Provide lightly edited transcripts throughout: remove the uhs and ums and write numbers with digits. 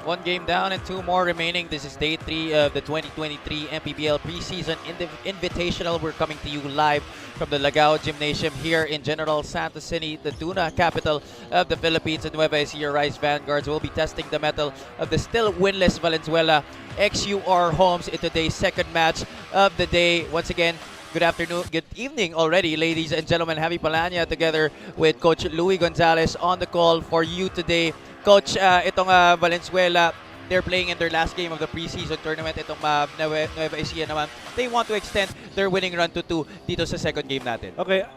One game down and two more remaining. This is day 3 of the 2023 MPBL preseason invitational. We're coming to you live from the Lagao Gymnasium here in General Santos City, the tuna capital of the Philippines. The Nueva Ecija Rice Vanguards will be testing the mettle of the still winless Valenzuela Xur Homes in today's second match of the day. Once again, good afternoon, good evening already, ladies and gentlemen. Javi Palanya together with Coach Louis Gonzalez on the call for you today. Coach, itong Valenzuela, they're playing in their last game of the preseason tournament. Itong Nueva Ecija naman, they want to extend their winning run to 2 dito sa second game natin. Okay,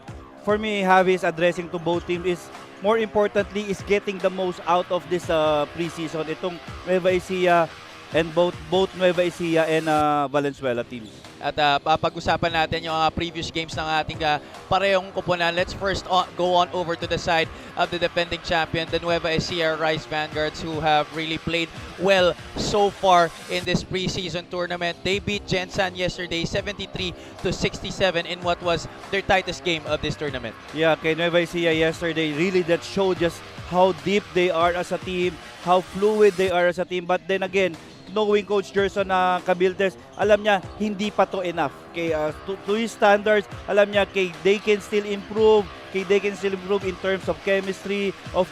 for me, Javi is addressing to both teams is more importantly is getting the most out of this preseason. Itong Nueva Ecija and both Nueva Ecija and Valenzuela teams. At papag-usapan natin yung previous games ng ating parehong koponan. Let's first go on over to the side of the defending champion, the Nueva Ecija Rice Vanguards, who have really played well so far in this preseason tournament. They beat Gensan yesterday 73-67 in what was their tightest game of this tournament. Yeah, kay Nueva Ecija yesterday, really that showed just how deep they are as a team, how fluid they are as a team. But then again, knowing Coach Gerson Cabildes, alam niya hindi pa to enough. Kay to his standards, alam niya they can still improve, in terms of chemistry of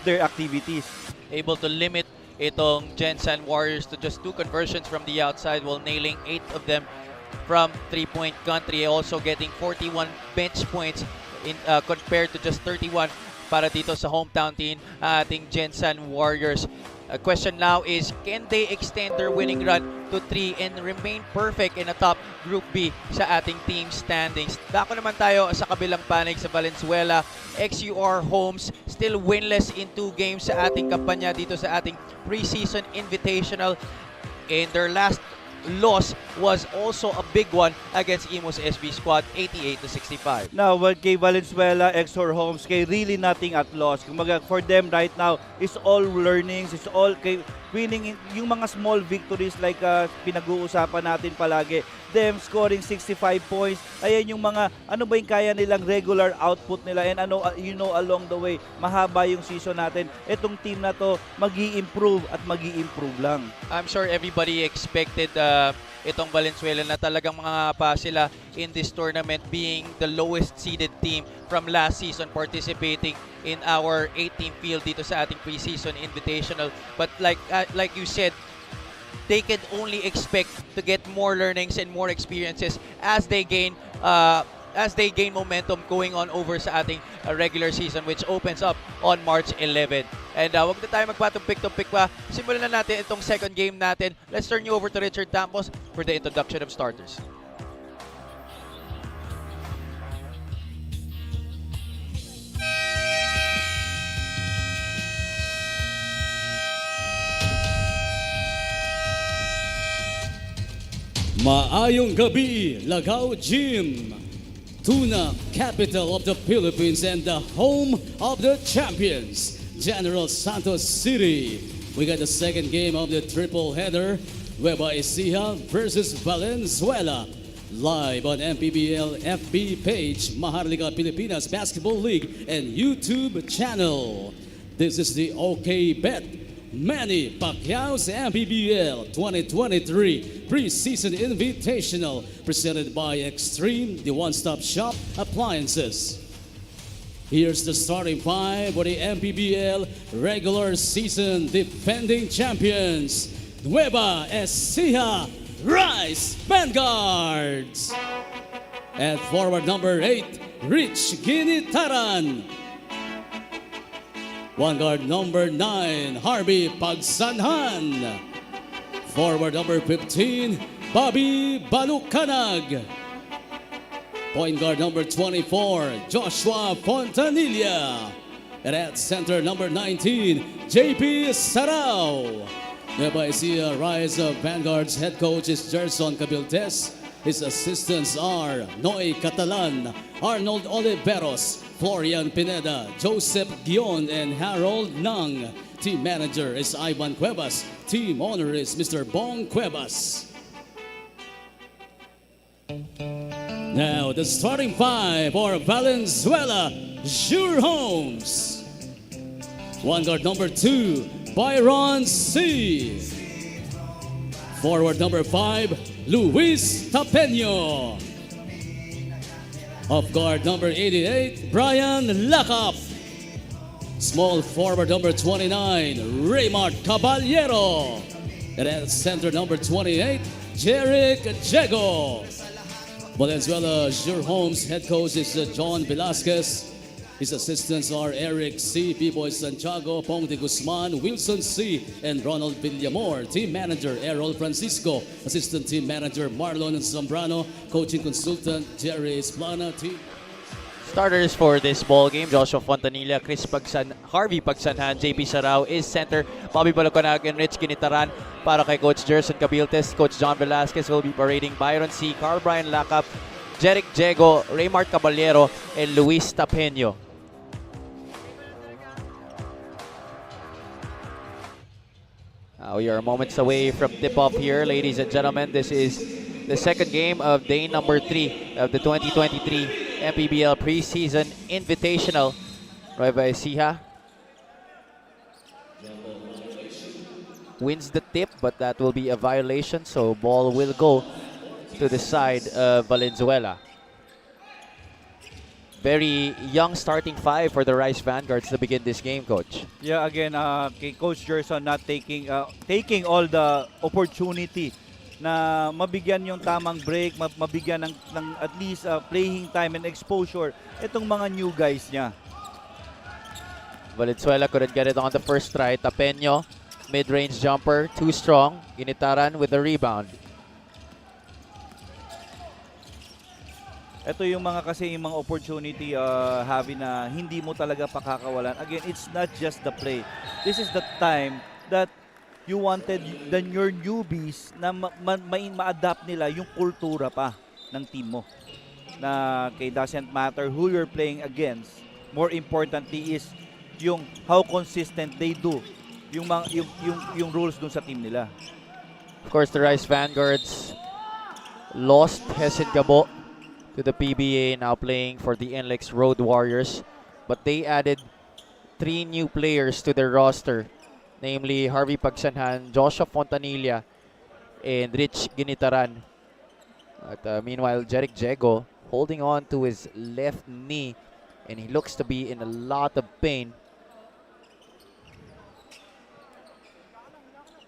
their activities. Able to limit itong Gensan Warriors to just 2 conversions from the outside while nailing 8 of them from 3-point country, also getting 41 bench points in compared to just 31 para dito sa hometown team ating Gensan Warriors. A question now is, can they extend their winning run to 3 and remain perfect in a top Group B sa ating team standings? Dako naman tayo sa kabilang panig sa Valenzuela Xur Homes, still winless in 2 games sa ating kampanya dito sa ating preseason invitational. In their last loss was also a big one against Imus SV Squad, 88-65. Now, kay Valenzuela Xur Homes, really nothing at loss. Kumbaga, for them right now, it's all learnings, it's all winning yung mga small victories like pinag-uusapan natin palagi. Them scoring 65 points. Ayan yung mga, ano ba yung kaya nilang regular output nila, and along the way, mahaba yung season natin. Itong team na to, mag-i-improve at mag-i-improve lang. I'm sure everybody expected itong Valenzuela na talagang mga pa sila in this tournament, being the lowest seeded team from last season participating in our 8-team field dito sa ating preseason invitational. But like you said, they can only expect to get more learnings and more experiences as they gain momentum going on over sa ating regular season, which opens up on March 11. And wag na tayo magpatumpik-tumpik pa. Simulan na natin itong second game natin. Let's turn you over to Richard Tampos for the introduction of starters. Maayong gabi, Lagao Gym, tuna capital of the Philippines and the home of the champions, General Santos City. We got the second game of the triple header, Nueva Ecija versus Valenzuela, live on MPBL FB page, Maharlika Pilipinas Basketball League and YouTube channel. This is the OK Bet Manny Pacquiao's MPBL 2023 Preseason Invitational, presented by Extreme, the one-stop shop appliances. Here's the starting 5 for the MPBL regular season defending champions, Nueva Ecija Rice Vanguards. At forward number 8, Rich Ginitaran. One guard number 9, Harvey Pagsanhan. Forward number 15, Bobby Balucanag. Point guard number 24, Joshua Fontanilla. And at center number 19, JP Sarao. Nueva Ecija Rice Vanguards head coach is Gerson Cabildes. His assistants are Noy Catalan, Arnold Oliveros, Florian Pineda, Joseph Guion, and Harold Nang. Team manager is Ivan Cuevas. Team owner is Mr. Bong Cuevas. Now the starting 5 for Valenzuela Xur Homes. One guard number 2, Byron C. Forward number 5, Luis Tapeño. Off guard number 88, Brian Lacap. Small forward number 29, Raymart Caballero. And at center number 28, Jeric Jego. Valenzuela Xur Homes head coach is John Velasquez. His assistants are Eric C., P-Boy Santiago, Pong de Guzman, Wilson C., and Ronald Villamor. Team manager Errol Francisco. Assistant team manager Marlon Zambrano. Coaching consultant Jerry Esplana. Team Starters for this ball game: Joshua Fontanilla, Harvey Pagsanhan, JP Sarao is center, Bobby Balaconag and Rich Ginitaran. Para kay Coach Gerson Cabiltes, Coach John Velasquez will be parading Byron C., Carl Brian Lacap, Jeric Jego, Raymart Caballero, and Luis Tapeño. We are moments away from tip-off here, ladies and gentlemen. This is the second game of day number 3 of the 2023 MPBL Preseason Invitational. Nueva Ecija wins the tip, but that will be a violation, so ball will go to the side of Valenzuela. Very young starting 5 for the Rice Vanguards to begin this game, Coach. Yeah, again, kay Coach Gerson not taking all the opportunity na mabigyan yung tamang break, mabigyan ng at least playing time and exposure itong mga new guys niya. Valenzuela couldn't get it on the first try. Tapeño, mid-range jumper, too strong. Ginitaran with the rebound. Ito yung mga opportunity Javi, na hindi mo talaga pakakawalan. Again, it's not just the play. This is the time that you wanted your newbies na ma-adapt nila yung kultura pa ng team mo. Na doesn't matter who you're playing against. More importantly is yung how consistent they do yung rules dun sa team nila. Of course, the Rice Vanguards lost Hessen Gabo to the PBA, now playing for the NLEX Road Warriors. But they added 3 new players to their roster, namely Harvey Pagsanhan, Joshua Fontanilla, and Rich Ginitaran. But meanwhile, Jeric Jego holding on to his left knee, and he looks to be in a lot of pain.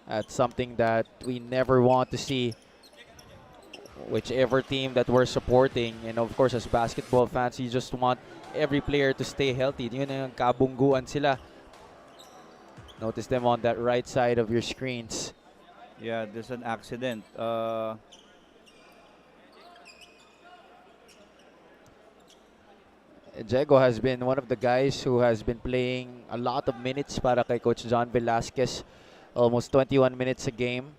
That's something that we never want to see, whichever team that we're supporting. And of course, as basketball fans, you just want every player to stay healthy. Yun ang kabungguan sila. Notice them on that right side of your screens. Yeah, there's an accident. Jego has been one of the guys who has been playing a lot of minutes para kay Coach John Velasquez. Almost 21 minutes a game.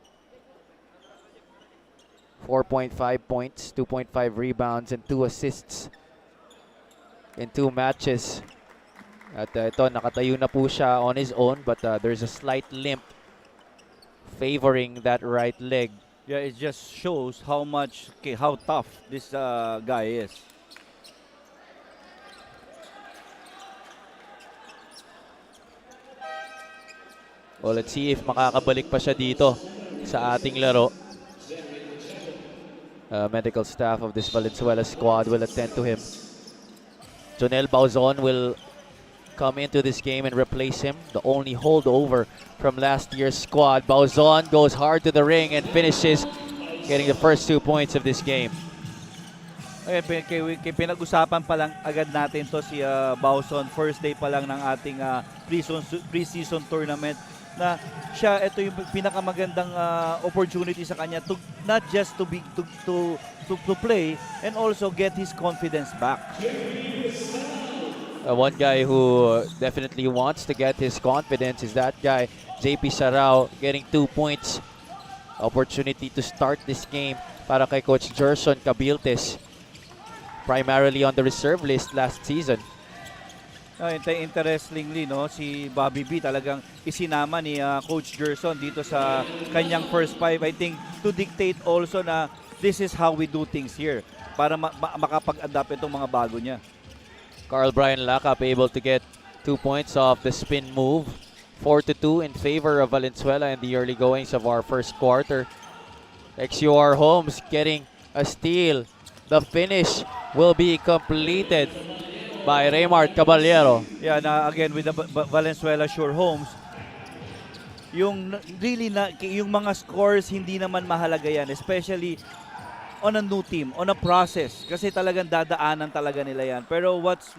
4.5 points, 2.5 rebounds, and 2 assists in 2 matches. At ito, nakatayo na po siya on his own, but there's a slight limp favoring that right leg. Yeah, it just shows how tough this guy is. Well, let's see if makakabalik pa siya dito sa ating laro. Medical staff of this Valenzuela squad will attend to him. Jonel Bauzon will come into this game and replace him, the only holdover from last year's squad. Bauzon goes hard to the ring and finishes, getting the first 2 points of this game. Okay, pinag-usapan pa lang agad natin to si Bauzon, first day pa lang ng ating preseason tournament, na siya, ito yung pinakamagandang opportunity sa kanya to not just to play and also get his confidence back. One guy who definitely wants to get his confidence is that guy, JP Sarao, getting 2 points. Opportunity to start this game para kay Coach Gerson Cabiltes, primarily on the reserve list last season. Interestingly, no, si Bobby B talagang isinama ni Coach Gerson dito sa kanyang first 5, I think, to dictate also na this is how we do things here para makapag-adapt itong mga bago niya. Carl Brian Lacap able to get 2 points off the spin move 4-2 in favor of Valenzuela in the early goings of our first quarter. XUR Homes getting a steal. The finish will be completed by Raymart Caballero. Yeah, na again with the Valenzuela Xur Homes, yung yung mga scores hindi naman mahalaga yan, especially on a new team, on a process, kasi talagang dadaanan talaga nila yan. Pero what's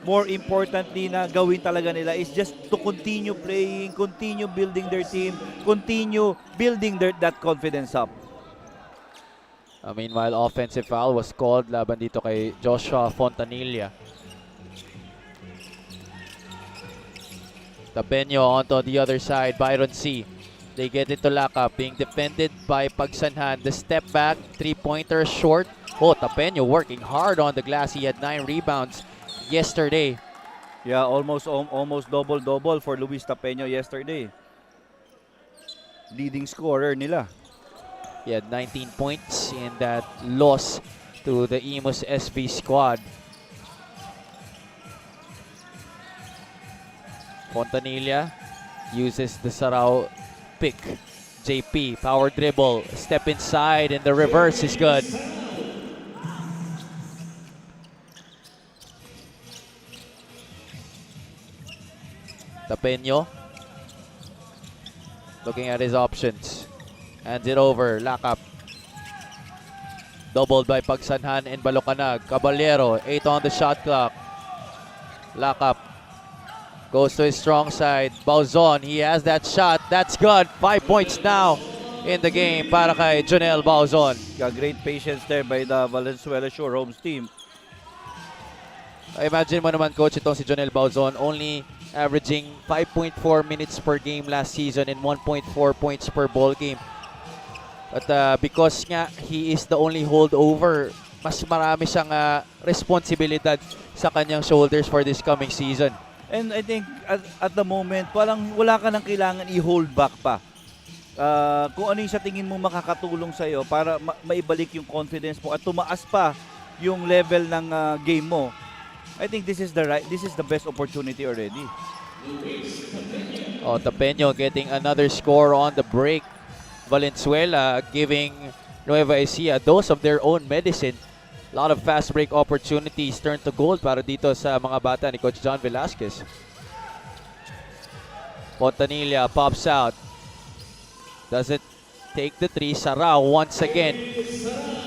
more importantly na gawin talaga nila is just to continue playing, continue building their team, continue building that confidence up. Meanwhile, offensive foul was called laban dito kay Joshua Fontanilla. Tapeño onto the other side, Byron C. They get it to Lacap, being defended by Pagsanhan. The step back, three-pointer short. Oh, Tapeño working hard on the glass. He had 9 rebounds yesterday. Yeah, almost double-double for Luis Tapeño yesterday. Leading scorer nila. He had 19 points in that loss to the Imus SV Squad. Fontanilla uses the Sarao pick. JP, power dribble, step inside, and the reverse is good. Tapeño looking at his options. Hands it over, Lacap. Doubled by Pagsanhan and Balocanag. Caballero, 8 on the shot clock. Lacap goes to his strong side. Bauzon, he has that shot. That's good. 5 points now in the game para kay Jonel Bauzon. Great patience there by the Valenzuela Xur Homes team. Imagine mo naman, coach, itong si Jonel Bauzon only averaging 5.4 minutes per game last season and 1.4 points per ball game. But because nga he is the only holdover, mas marami siyang responsibilidad sa kanyang shoulders for this coming season. And I think at the moment, parang wala ka nang kailangan i-hold back pa. Kung ano yung sa tingin mo makakatulong sa'yo para maibalik yung confidence mo at tumaas pa yung level ng game mo. I think this is the best opportunity already. Oh, Tapeño getting another score on the break. Valenzuela giving Nueva Ecija a dose of their own medicine. A lot of fast break opportunities turned to gold para dito sa mga bata ni Coach John Velasquez. Fontanilla pops out. Doesn't take the three. Sarao once again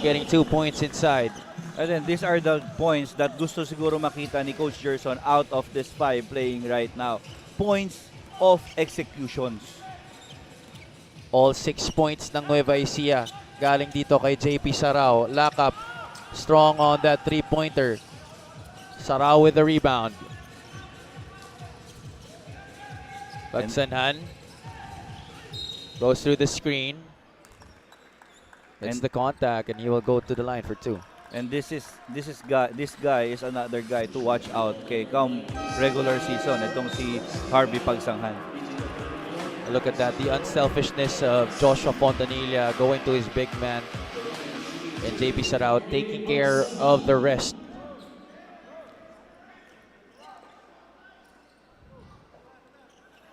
getting 2 points inside. And then these are the points that gusto siguro makita ni Coach Gerson out of this 5 playing right now. Points of executions. All 6 points ng Nueva Ecija galing dito kay JP Sarao. Lacap strong on that 3-pointer. Sarao with the rebound. Pagsanhan goes through the screen. It's the contact and he will go to the line for 2. And this guy is another guy to watch out kay come regular season. Itong si Harvey Pagsanghan. Look at that, the unselfishness of Joshua Fontanilla going to his big man. And JP Sarao taking care of the rest.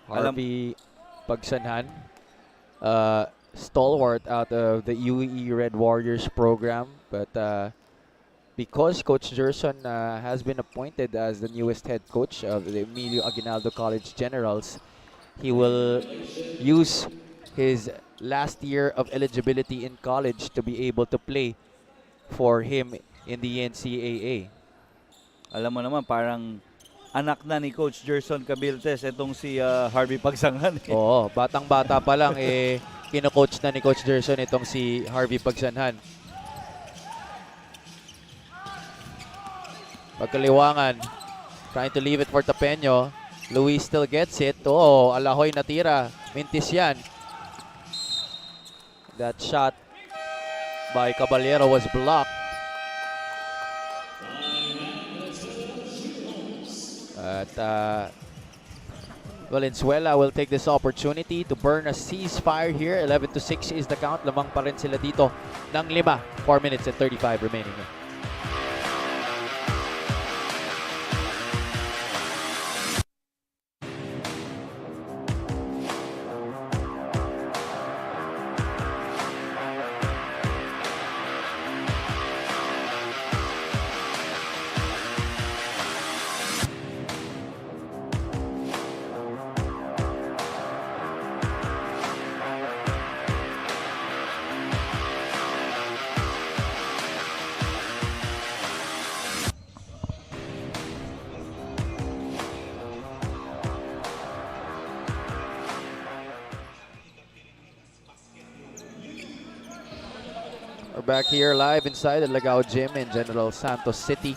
Harvey Pagsanhan, stalwart out of the UAE Red Warriors program. But because Coach Gerson has been appointed as the newest head coach of the Emilio Aguinaldo College Generals, he will use his last year of eligibility in college to be able to play for him in the NCAA. Alam mo naman, parang anak na ni Coach Gerson Cabiltes itong si Harvey Pagsanghan. Oo, batang-bata pa lang kino-coach na ni Coach Gerson itong si Harvey Pagsanhan. Pagkaliwangan, trying to leave it for Tapeño. Luis still gets it. Oh, Alahoy natira. Mintis yan. That shot by Caballero was blocked. But Valenzuela will take this opportunity to burn a ceasefire here. 11-6 is the count. Lamang pa rin sila dito ng 5. 4 minutes and 35 remaining. back here live inside the Lagao Gym in General Santos City.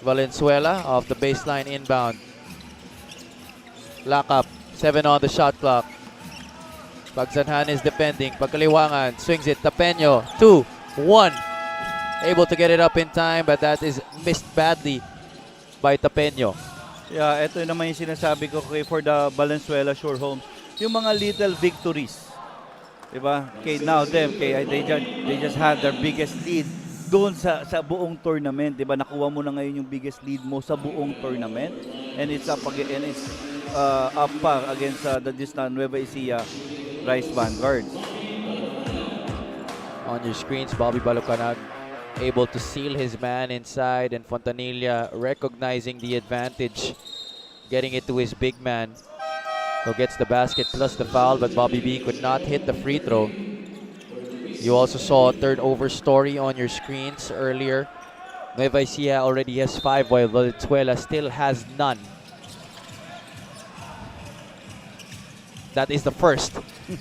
Valenzuela off the baseline inbound. Lock up. 7 on the shot clock. Pagsanhan is defending. Pagkaliwangan. Swings it. Tapeño. 2-1. Able to get it up in time, but that is missed badly by Tapeño. Yeah, ito naman yung sinasabi ko for the Valenzuela Xur Homes. Yung mga little victories. Diba? Okay, now they just had their biggest lead doon sa buong tournament. Diba? Nakuha mo na ngayon yung biggest lead mo sa buong tournament. And it's up again, and it's up pa against this Nueva Ecija Rice Vanguards. On your screens, Bobby Balucanag able to seal his man inside, and Fontanilla recognizing the advantage, getting it to his big man, who gets the basket plus the foul, but Bobby B could not hit the free throw. You also saw a turnover story on your screens earlier. Nueva Ecija already has 5, while Valenzuela still has none. That is the first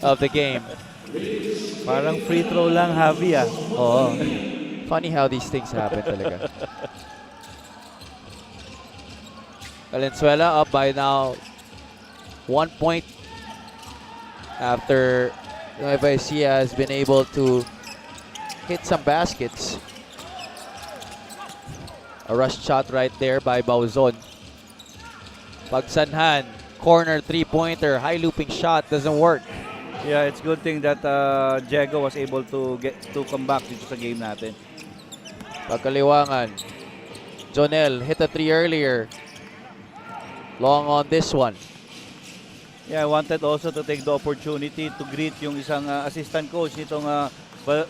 of the game. Parang free throw lang, Javi, ah. Oo. Funny how these things happen talaga. Valenzuela up by now 1 point after Nueva Ecija has been able to hit some baskets. A rush shot right there by Bauzon. Pagsanhan, corner 3-pointer, high looping shot, doesn't work. Yeah, it's good thing that Diego was able to come back dito sa game natin. Pagkaliwangan. Jonel hit a 3 earlier. Long on this one. Yeah, I wanted also to take the opportunity to greet yung isang assistant coach nitong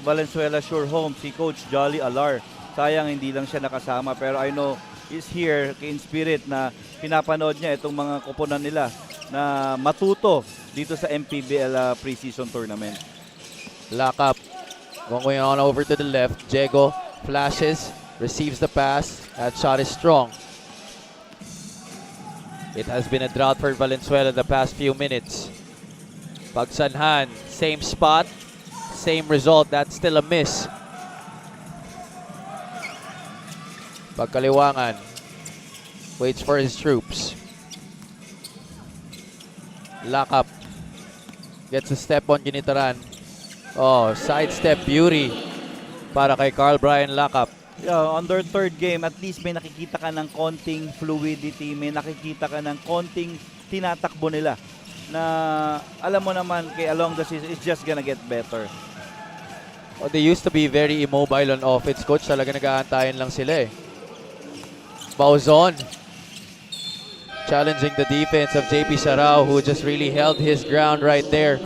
Valenzuela Xur Homes, si Coach Jolly Alar. Sayang hindi lang siya nakasama, pero I know is here in spirit na pinapanood niya itong mga koponan nila na matuto dito sa MPBL preseason tournament. Lock up. Going on over to the left. Diego flashes, receives the pass. That shot is strong. It has been a drought for Valenzuela the past few minutes. Pagsanhan, same spot, same result. That's still a miss. Pagkaliwangan, waits for his troops. Lock up. Gets a step on Ginitaran. Oh, sidestep beauty para kay Carl Brian Lock up. Yeah, on their third game, at least may nakikita ka ng konting fluidity, may nakikita ka ng konting tinatakbo nila na alam mo naman kay along the season, it's just gonna get better. Oh, they used to be very immobile on offense, coach. Talaga nag-aantayan lang sila eh. Bauzon challenging the defense of JP Sarao, who just really held his ground right there.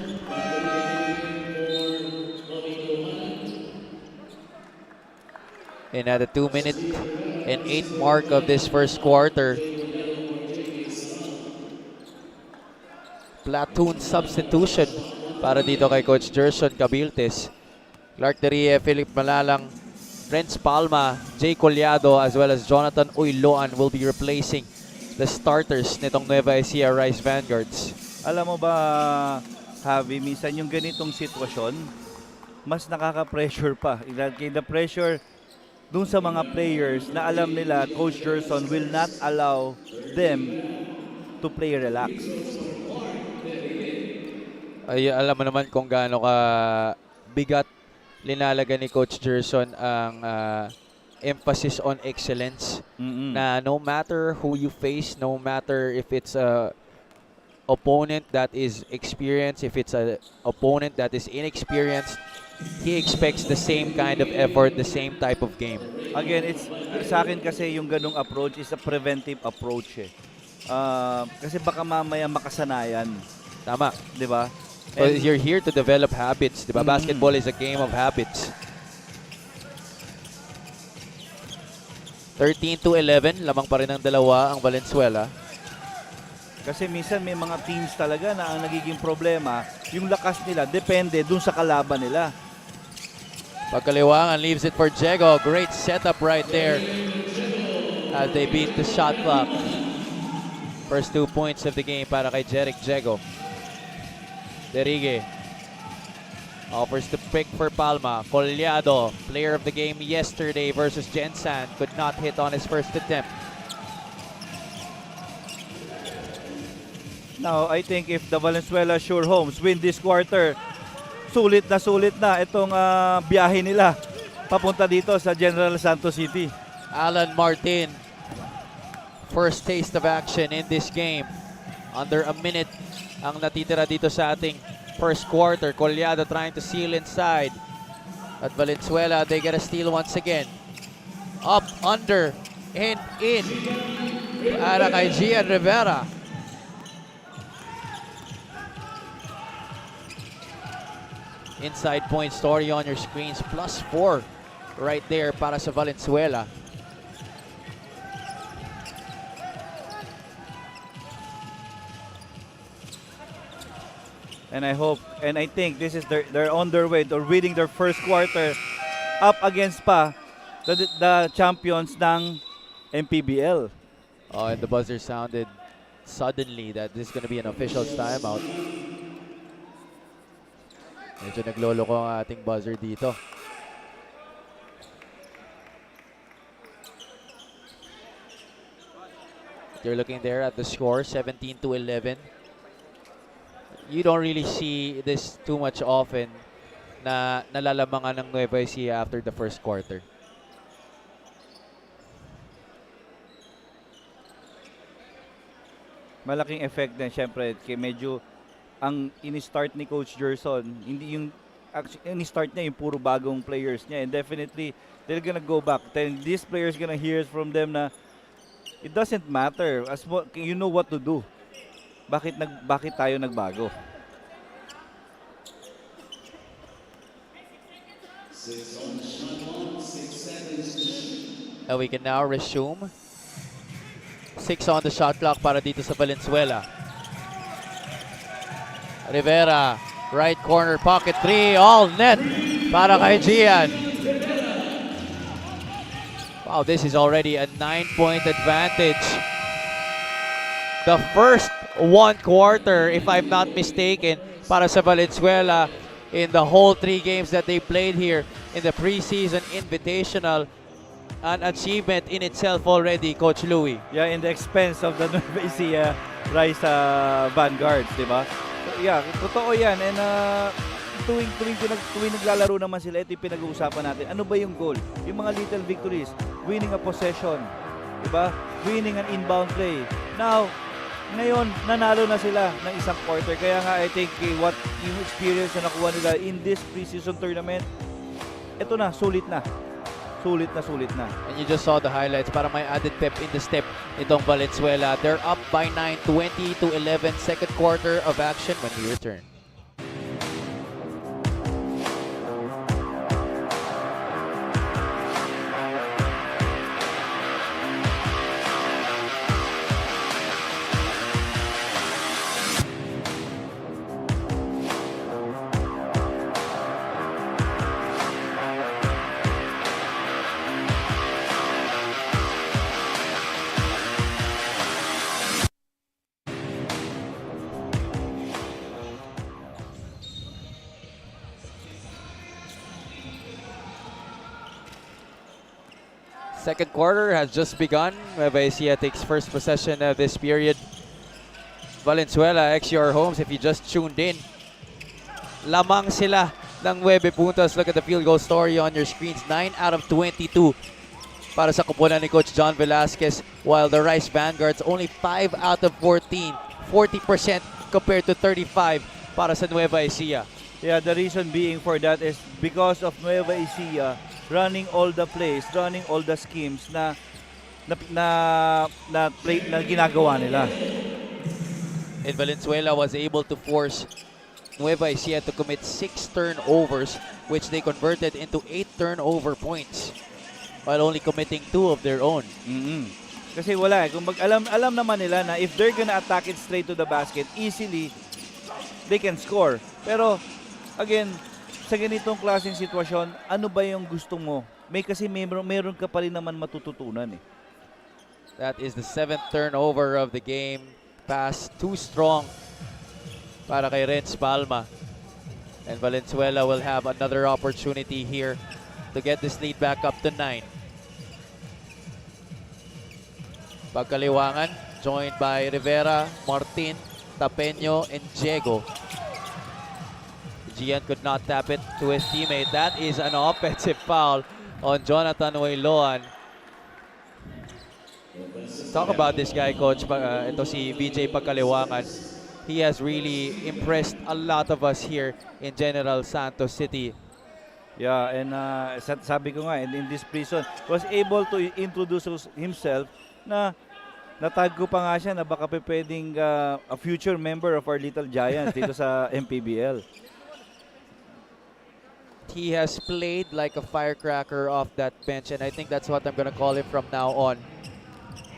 And at the 2-minute and 8 mark of this first quarter, platoon substitution para dito kay Coach Gerson Cabiltes. Clark Derie, Philip Malalang, Renz Palma, Jay Collado, as well as Jonathan Uyloan will be replacing the starters nitong Nueva Ecija Rice Vanguards. Alam mo ba, Javi, minsan yung ganitong sitwasyon, mas nakaka-pressure pa. The pressure dun sa mga players na alam nila Coach Gerson will not allow them to play relax. Ay, alam mo naman kung gaano ka bigat linalaga ni Coach Gerson ang emphasis on excellence. Na no matter who you face, no matter if it's a opponent that is experienced, if it's a opponent that is inexperienced, he expects the same kind of effort, the same type of game. Again, it's sa akin kasi yung ganung approach is a preventive approach eh. Kasi baka mamaya makasanayan. Tama. 'Di ba? So you're here to develop habits, 'di ba? Basketball is a game of habits. 13-11, lamang pa rin ang dalawa ang Valenzuela. Kasi minsan may mga teams talaga na ang nagiging problema, yung lakas nila depende dun sa kalaban nila. Pagkaliwangan leaves it for Diego. Great setup right there as they beat the shot clock. First 2 points of the game para kay Jeric Diego. Derige. Offers the pick for Palma. Collado, player of the game yesterday versus Gensan, could not hit on his first attempt. Now, I think if the Valenzuela Xur Homes win this quarter, sulit na itong biyahe nila papunta dito sa General Santos City. Alan Martin, first taste of action in this game. Under a minute ang natitira dito sa ating first quarter. Collado trying to seal inside. At Valenzuela, they get a steal once again. Up, under, and in. Para kay Gian Rivera. Inside point story on your screens. +4 right there para sa Valenzuela. And I hope, and I think this is they're on their way to winning their first quarter up against pa the champions ng MPBL. Oh, and the buzzer sounded suddenly that this is going to be an official's timeout. Medyo nagloloko ang ating buzzer dito. You're looking there at the score, 17-11. You don't really see this too much often na nalalamangan ng Nueva Ecija after the first quarter. Malaking effect din syempre kay medyo ang ini-start ni Coach Gerson, hindi yung ini-start niya yung puro bagong players niya, and definitely they're gonna go back. Then these players gonna hear from them na it doesn't matter as you know what to do. Bakit tayo nagbago? And we can now resume. 6 on the shot clock para dito sa Valenzuela. Rivera, right corner pocket 3, all net para kay Gian. Wow, this is already a 9-point advantage. The first one quarter, if I'm not mistaken, para sa Valenzuela in the whole 3 games that they played here in the preseason invitational. An achievement in itself already, Coach Louie. Yeah, in the expense of the Nueva Ecija Rice Vanguards, di ba? So, yeah, totoo yan. And tuwing naglalaro naman sila, ito yung pinag-uusapan natin. Ano ba yung goal? Yung mga little victories, winning a possession, di ba? Winning an inbound play. Now, ngayon, nanalo na sila ng isang quarter. Kaya nga, I think what yung experience na nakuha nila in this preseason tournament, ito na, sulit na. Sulit na. And you just saw the highlights para may added pep in the step itong Valenzuela. They're up by 9, 20-11, second quarter of action when we return. Second quarter has just begun. Nueva Ecija takes first possession of this period. Valenzuela Xur Homes, if you just tuned in, lamang sila ng 9 puntos. Look at the field goal story on your screens. 9 out of 22 para sa kupunan ni Coach John Velasquez, while the Rice Vanguards only 5 out of 14. 40% compared to 35 para sa Nueva Ecija. Yeah, the reason being for that is because of Nueva Ecija running all the plays, running all the schemes na ginagawa nila. And Valenzuela was able to force Nueva Ecija to commit 6 turnovers, which they converted into 8 turnover points, while only committing 2 of their own. Kasi wala kung alam naman nila na if they're gonna attack it straight to the basket, easily they can score. Pero again, sa ganitong klaseng sitwasyon, ano ba yung gusto mo? Kasi meron ka pa rin naman matututunan eh. That is the 7th turnover of the game. Pass too strong para kay Renz Palma. And Valenzuela will have another opportunity here to get this lead back up to 9. Pagkaliwangan, joined by Rivera, Martin, Tapeño, and Diego. Gian could not tap it to his teammate. That is an offensive foul on Jonathan Oiloan. Talk about this guy, Coach. Ito si VJ Pagkaliwangan. He has really impressed a lot of us here in General Santos City. Yeah, and sabi ko nga, in this prison, was able to introduce himself na natag ko pa nga siya na baka pwedeng a future member of our Little Giants dito sa MPBL. He has played like a firecracker off that bench, and I think that's what I'm going to call him from now on.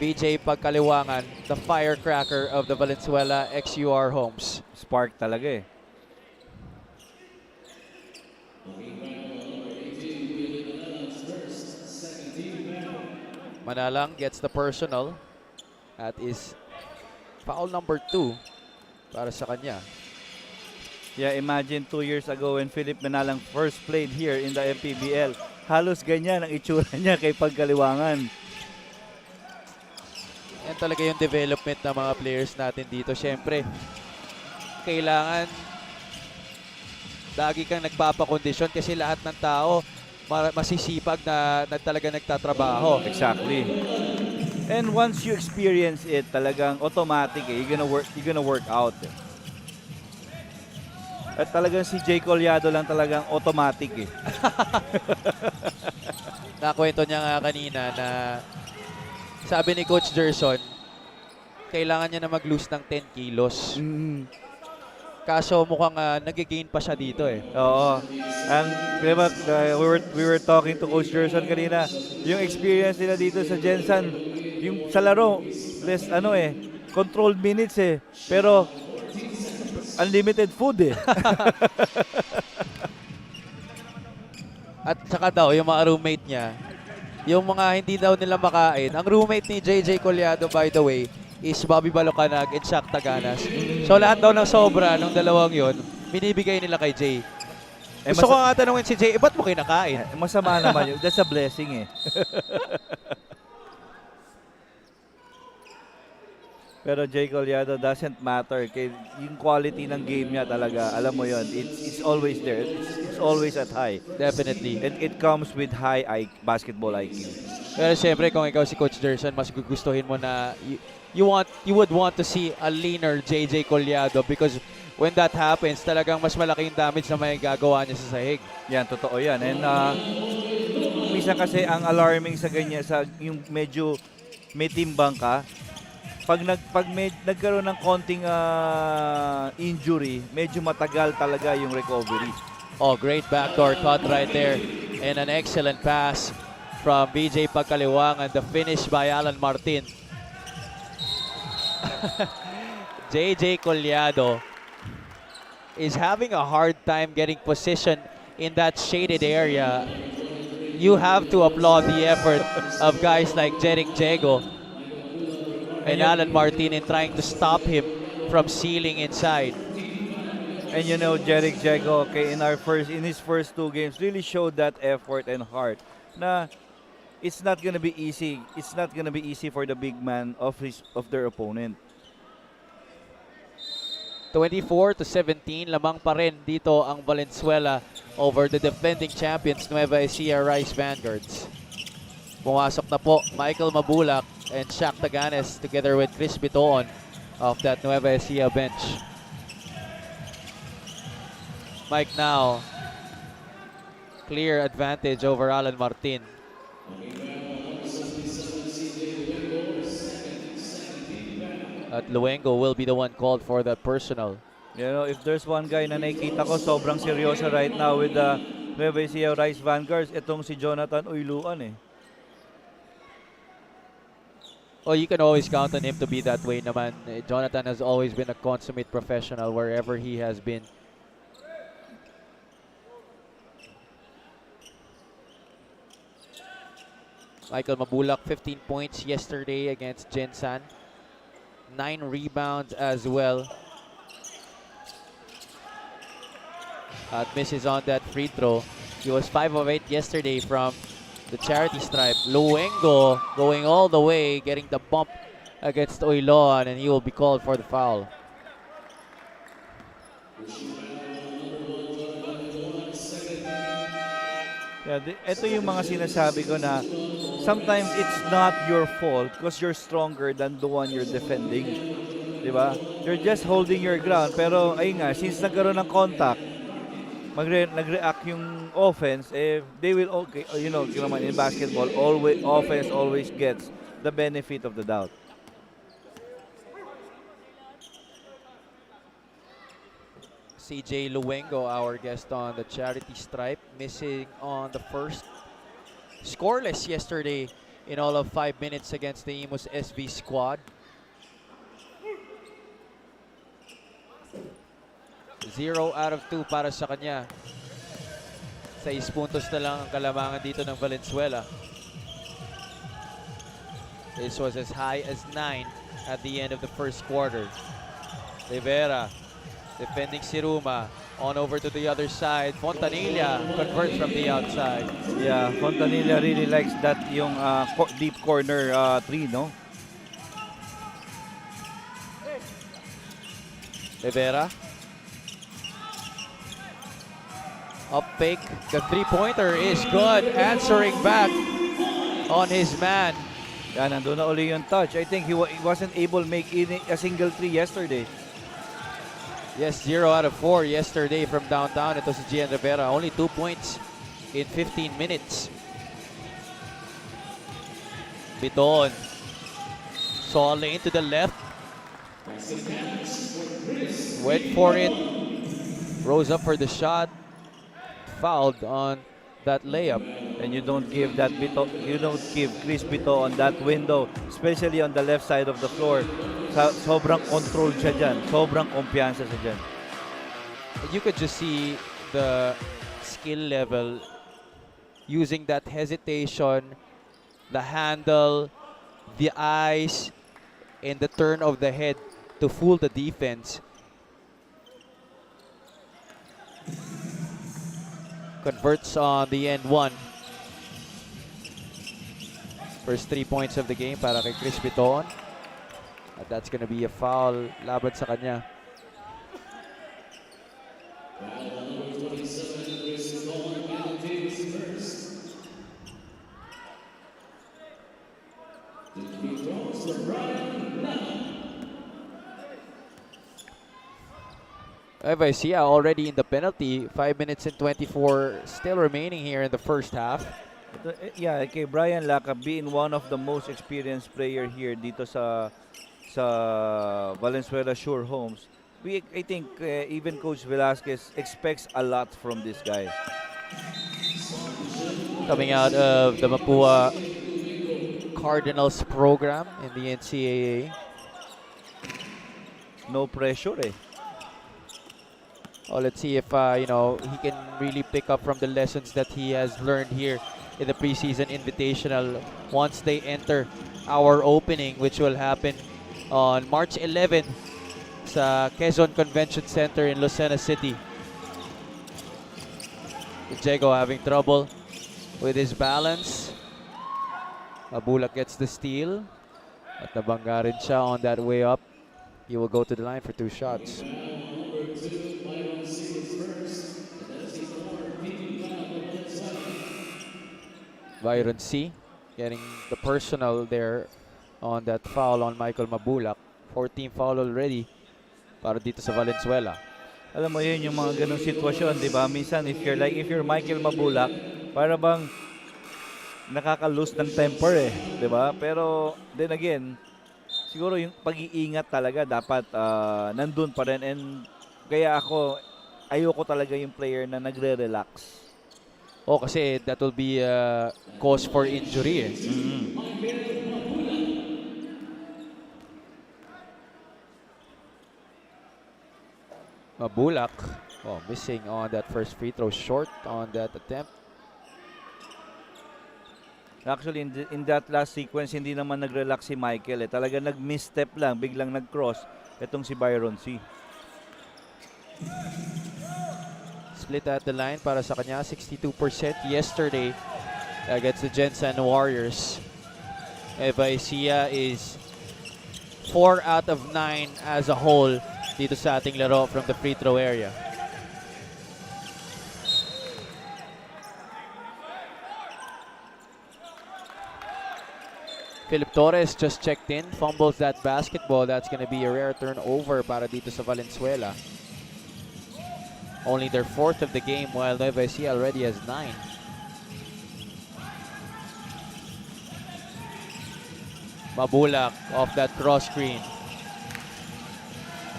VJ Pagkaliwangan, the firecracker of the Valenzuela XUR Homes. Spark talaga eh. Manalang gets the personal. That is foul number 2 para sa kanya. Yeah, imagine 2 years ago when Philip Manalang first played here in the MPBL. Halos ganyan ang itsura niya kay Pagkaliwangan. Yan talaga yung development ng mga players natin dito. Siyempre, kailangan lagi kang nagpapakondisyon kasi lahat ng tao masisipag na talaga nagtatrabaho. Exactly. And once you experience it, talagang automatic eh. You're gonna work out. Eh. At talagang si Jay Collado lang talagang automatic eh. Nakwento niya nga kanina na sabi ni Coach Gerson, kailangan niya na mag-lose ng 10 kilos. Kaso mukhang nag-gain pa siya dito eh. Oo. Diba, we were talking to Coach Gerson kanina. Yung experience nila dito sa Gensan, yung sa laro, less controlled minutes eh. Pero unlimited food eh. At saka daw, yung mga roommate niya, yung mga hindi daw nila makain. Ang roommate ni JJ Collado, by the way, is Bobby Balocanag and Shaq Taganas. So lahat daw ng sobra ng dalawang yon binibigay nila kay Jay. Gusto ko nga tanungin si Jay, ba't mo kinakain? Masama naman yun. That's a blessing eh. Pero Jay Collado doesn't matter. Yung quality ng game niya talaga, alam mo yon, it's always there. It's always at high. Definitely. It comes with high basketball IQ. Pero siyempre, kung ikaw si Coach Gerson, mas gugustuhin mo na you would want to see a leaner JJ Collado because when that happens, talagang mas malaking damage na may gagawa niya sa sahig. Yan, totoo yan. And minsan kasi ang alarming sa ganyan, yung medyo may timbang ka, pag nagkaroon ng konting injury, medyo matagal talaga yung recovery. Oh, great backdoor cut right there. And an excellent pass from BJ Pagkaliwangan. The finish by Alan Martin. JJ Collado is having a hard time getting position in that shaded area. You have to applaud the effort of guys like Jerick Diego and Alan Martin in trying to stop him from sealing inside. And you know, Jerick Diego, in his first 2 games, really showed that effort and heart. Na it's not gonna be easy. It's not gonna be easy for the big man of their opponent. 24-17, lamang pa rin dito ang Valenzuela over the defending champions Nueva Ecija Rice Vanguards. Pumasok na po Michael Mabulak and Shaq Taganes together with Chris Bitoon of that Nueva Ecija bench. Mike now, clear advantage over Alan Martin. At Luengo will be the one called for that personal. You know, if there's one guy na nakikita ko sobrang seryoso right now with the Nueva Ecija Rice Vanguards, itong si Jonathan Oiloan eh. Oh, you can always count on him to be that way naman. Jonathan has always been a consummate professional wherever he has been. Michael Mabulak, 15 points yesterday against Gensan. 9 rebounds as well. misses on that free throw. He was 5 of 8 yesterday from the charity stripe. Luengo going all the way, getting the bump against Oiloan, and he will be called for the foul. Yeah, ito yung mga sinasabi ko na sometimes it's not your fault because you're stronger than the one you're defending. Diba? You're just holding your ground. Pero ayun nga, since nagkaroon ng contact, nag-react yung offense, they will, okay, naman in basketball, offense always gets the benefit of the doubt. CJ Luengo, our guest on the charity stripe, missing on the first. Scoreless yesterday in all of 5 minutes against the Imus SV Squad. 0 out of 2 para sa kanya. 6 puntos na lang ang kalamangan dito ng Valenzuela. This was as high as 9 at the end of the first quarter. Rivera defending Siruma. On over to the other side. Fontanilla converts from the outside. Yeah, Fontanilla really likes that yung deep corner three, no? Rivera. Up fake. The three-pointer is good. Answering back on his man. Yan, nandun na uli yung touch. I think he wasn't able to make a single three yesterday. Yes, 0 out of 4 yesterday from downtown. Ito si Gian Rivera. Only 2 points in 15 minutes. Biton. Saw a lane to the left. Went for it. Rose up for the shot. Fouled on that layup. And you don't give Chris Bito on that window, especially on the left side of the floor. Sobrang controlled siya dyan. Sobrang kumpiyansa siya dyan. You could just see the skill level using that hesitation, the handle, the eyes, and the turn of the head to fool the defense. Converts on the end one. First 3 points of the game para kay Chris Biton. At that's gonna be a foul laban sa kanya. Evaisia already in the penalty. 5 minutes and 24 still remaining here in the first half. Yeah, kay Brian Laca being one of the most experienced player here dito sa Valenzuela Xur Homes. I think even Coach Velasquez expects a lot from this guy. Coming out of the Mapua Cardinals program in the NCAA. No pressure eh. Oh, let's see if he can really pick up from the lessons that he has learned here in the preseason invitational once they enter our opening, which will happen on March 11 sa Quezon Convention Center in Lucena City. Diego having trouble with his balance. Mabulak gets the steal. At nabangga rin siya on that way up. He will go to the line for 2 shots. Byron C. getting the personal there on that foul on Michael Mabulak. 14 foul already para dito sa Valenzuela. Alam mo yun yung mga ganong sitwasyon, di ba? Minsan if you're Michael Mabulak, para bang nakaka-lose ng temper eh, di ba? Pero then again, siguro yung pag-iingat talaga dapat nandun pa rin, and kaya ayoko talaga yung player na nagre-relax. Oh, kasi that will be a cause for injury eh. Mabulak, missing on that first free throw, short on that attempt. Actually, in that last sequence, hindi naman nag-relax si Michael eh. Talaga nag-misstep lang, biglang nag-cross. Itong si Byron C. split at the line para sa kanya. 62% yesterday against the Gensan Warriors. Nueva Ecija is 4 out of 9 as a whole dito sa ating laro from the free throw area. Philip Torres just checked in, fumbles that basketball. That's going to be a rare turnover para dito sa Valenzuela. Only their 4th of the game, while Nueva Ecija already has 9. Mabulak off that cross screen.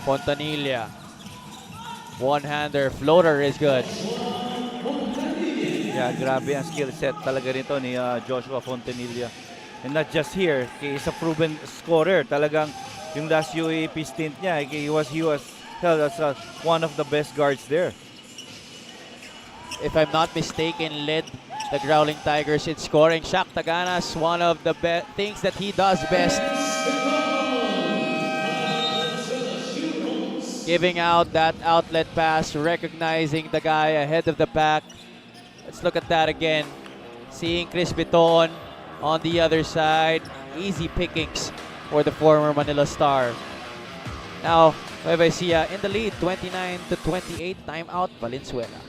Fontanilla. One-hander, floater is good. Yeah, grabe ang skill set talaga nito ni Joshua Fontanilla. And not just here, he's a proven scorer. Talagang yung last UAP stint niya, he was held as one of the best guards there. If I'm not mistaken, led the Growling Tigers in scoring. Shaq Taganas, one of the things that he does best. Giving out that outlet pass, recognizing the guy ahead of the pack. Let's look at that again. Seeing Chris Biton on the other side. Easy pickings for the former Manila Star. Now, Nueva Ecija in the lead, 29-28. Timeout, Valenzuela.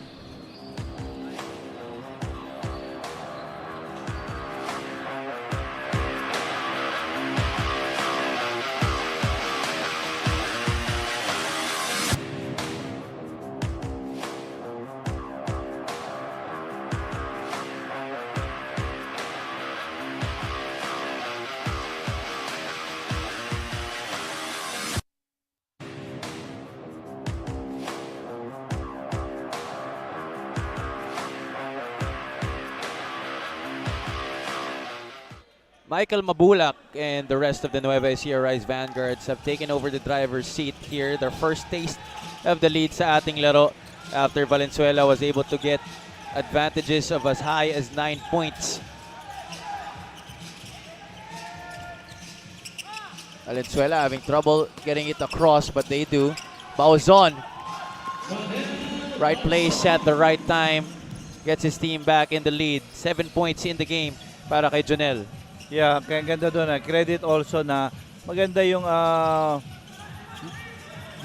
Michael Mabulak and the rest of the Nueva Ecija Rice Vanguards have taken over the driver's seat here. Their first taste of the lead sa ating laro after Valenzuela was able to get advantages of as high as 9 points. Valenzuela having trouble getting it across, but they do. Bauzon, right place at the right time, gets his team back in the lead. 7 points in the game para kay Jonel. Yeah, kaya ganda doon. Credit also na maganda yung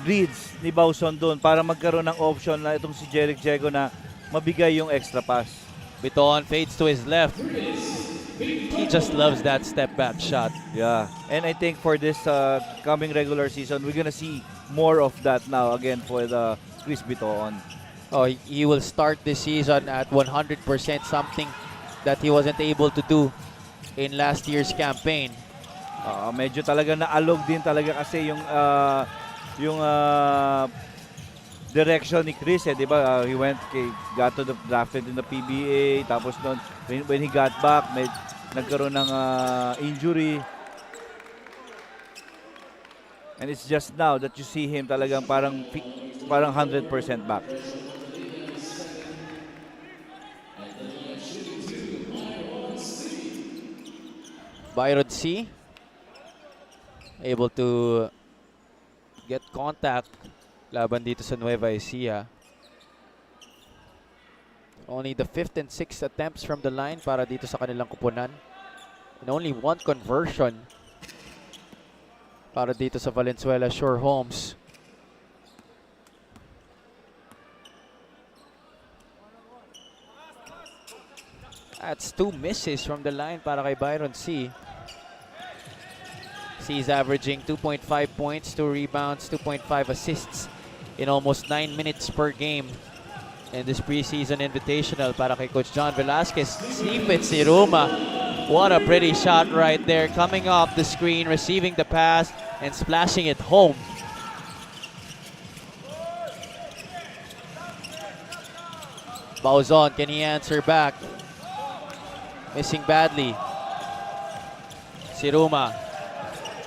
reads ni Bauzon doon para magkaroon ng option na itong si Jeric Diego na mabigay yung extra pass. Biton fades to his left. He just loves that step back shot. Yeah, and I think for this coming regular season, we're gonna see more of that now again for the Chris Biton. Oh, he will start this season at 100%, something that he wasn't able to do in last year's campaign. Medyo talaga naalog din talaga kasi yung direction ni Chris, di ba? He got to the drafted in the PBA, tapos noon when he got back, nagkaroon ng injury. And it's just now that you see him talagang parang 100% back. Byron C. able to get contact laban dito sa Nueva Ecija. Only the 5th and 6th attempts from the line para dito sa kanilang kupunan. And only 1 conversion para dito sa Valenzuela Xur Homes. That's 2 misses from the line para kay Byron C. C is averaging 2.5 points, 2 rebounds, 2.5 assists in almost 9 minutes per game in this preseason invitational para kay Coach John Velasquez. Stephen Siruma, what a pretty shot right there, coming off the screen, receiving the pass and splashing it home. Bauzon, can he answer back? Missing badly. Siruma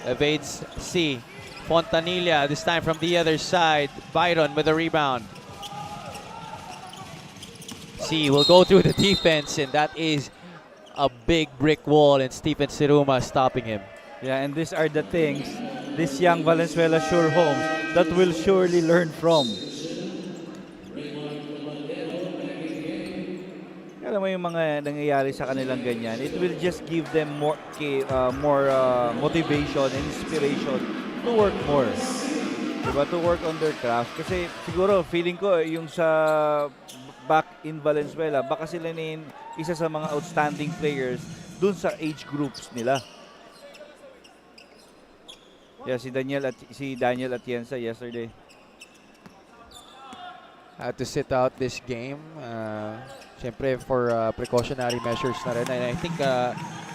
evades C. Fontanilla, this time from the other side. Byron with a rebound. C will go through the defense, and that is a big brick wall, and Stephen Siruma stopping him. Yeah, and these are the things this young Valenzuela Xur Homes that will surely learn from. yung mga nangyayari sa kanilang ganyan, it will just give them more motivation and inspiration to work more. Diba? To work on their craft. Kasi siguro, feeling ko, yung sa back in Valenzuela, baka sila na isa sa mga outstanding players dun sa age groups nila. Yeah, si Daniel Atienza yesterday. Had to sit out this game. Siyempre for precautionary measures na rin. And I think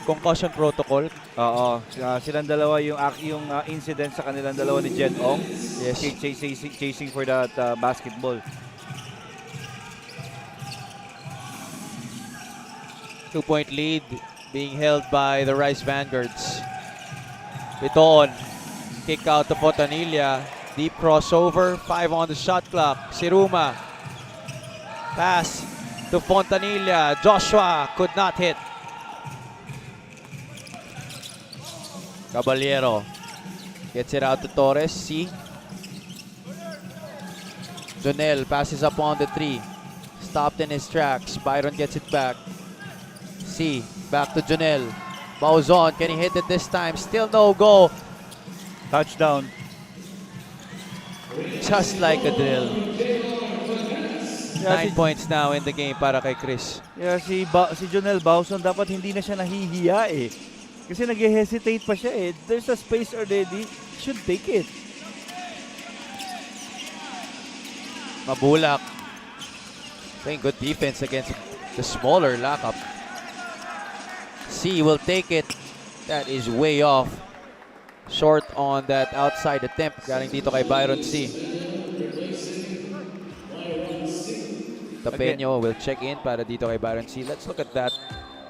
concussion protocol. Oo, silang dalawa yung incident sa kanilang dalawa ni Jen Ong. Yes. Chasing for that basketball. 2-point lead being held by the Rice Vanguards. Piton. Kick out to Fontanilla. Deep crossover. 5 on the shot clock. Siruma. Pass to Fontanilla. Joshua could not hit. Caballero gets it out to Torres. C. Jonel passes up on the 3. Stopped in his tracks. Byron gets it back. C. Back to Jonel. Bauzon. Can he hit it this time? Still no go. Touchdown. Just like a drill. Yeah, 9 points now in the game para kay Chris. Yeah, si Jonel Bauzon dapat hindi na siya nahihiya eh. Kasi nag-hesitate pa siya eh. There's a space already. Should take it. Mabulak. Playing good defense against the smaller lockup. C will take it. That is way off. Short on that outside attempt. Galing dito kay Byron C. Tapeño will check in para dito kay Byron C. Let's look at that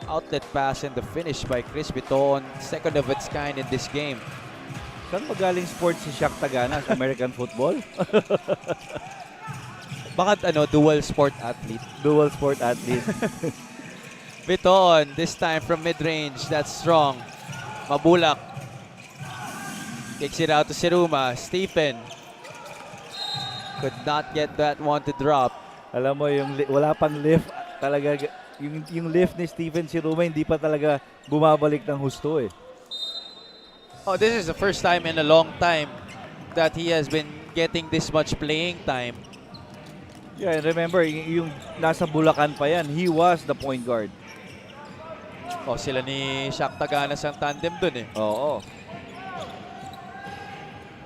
outlet pass and the finish by Chris Biton. Second of its kind in this game. Saan magaling sports si Shaq Tagana? American football? Bakit dual sport athlete? Dual sport athlete. Biton, this time from mid-range. That's strong. Mabulak. Kicks it out to Siruma. Stephen could not get that one to drop. Alam mo, wala pang lift. Talaga, yung lift ni Stephen Siruma, hindi pa talaga bumabalik ng husto eh. Oh, this is the first time in a long time that he has been getting this much playing time. Yeah, and remember, yung nasa Bulacan pa yan, he was the point guard. Oh, sila ni Shaq Taganas ang tandem dun eh. Oo.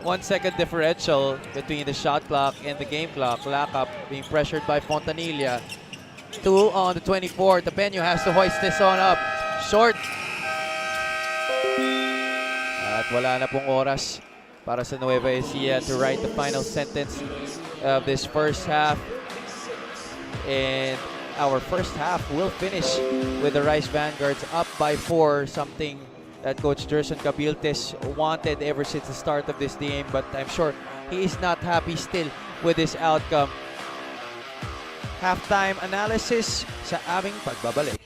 1 second differential between the shot clock and the game clock. Lockup being pressured by Fontanilla. 2 on the 24. Tapeño has to hoist this on up. Short. At wala na pong oras para sa Nueva Ecija to write the final sentence of this first half. And our first half will finish with the Rice Vanguards up by 4, something that Coach Gerson Cabiltes wanted ever since the start of this game, but I'm sure he is not happy still with this outcome. Halftime analysis sa aming pagbabalik.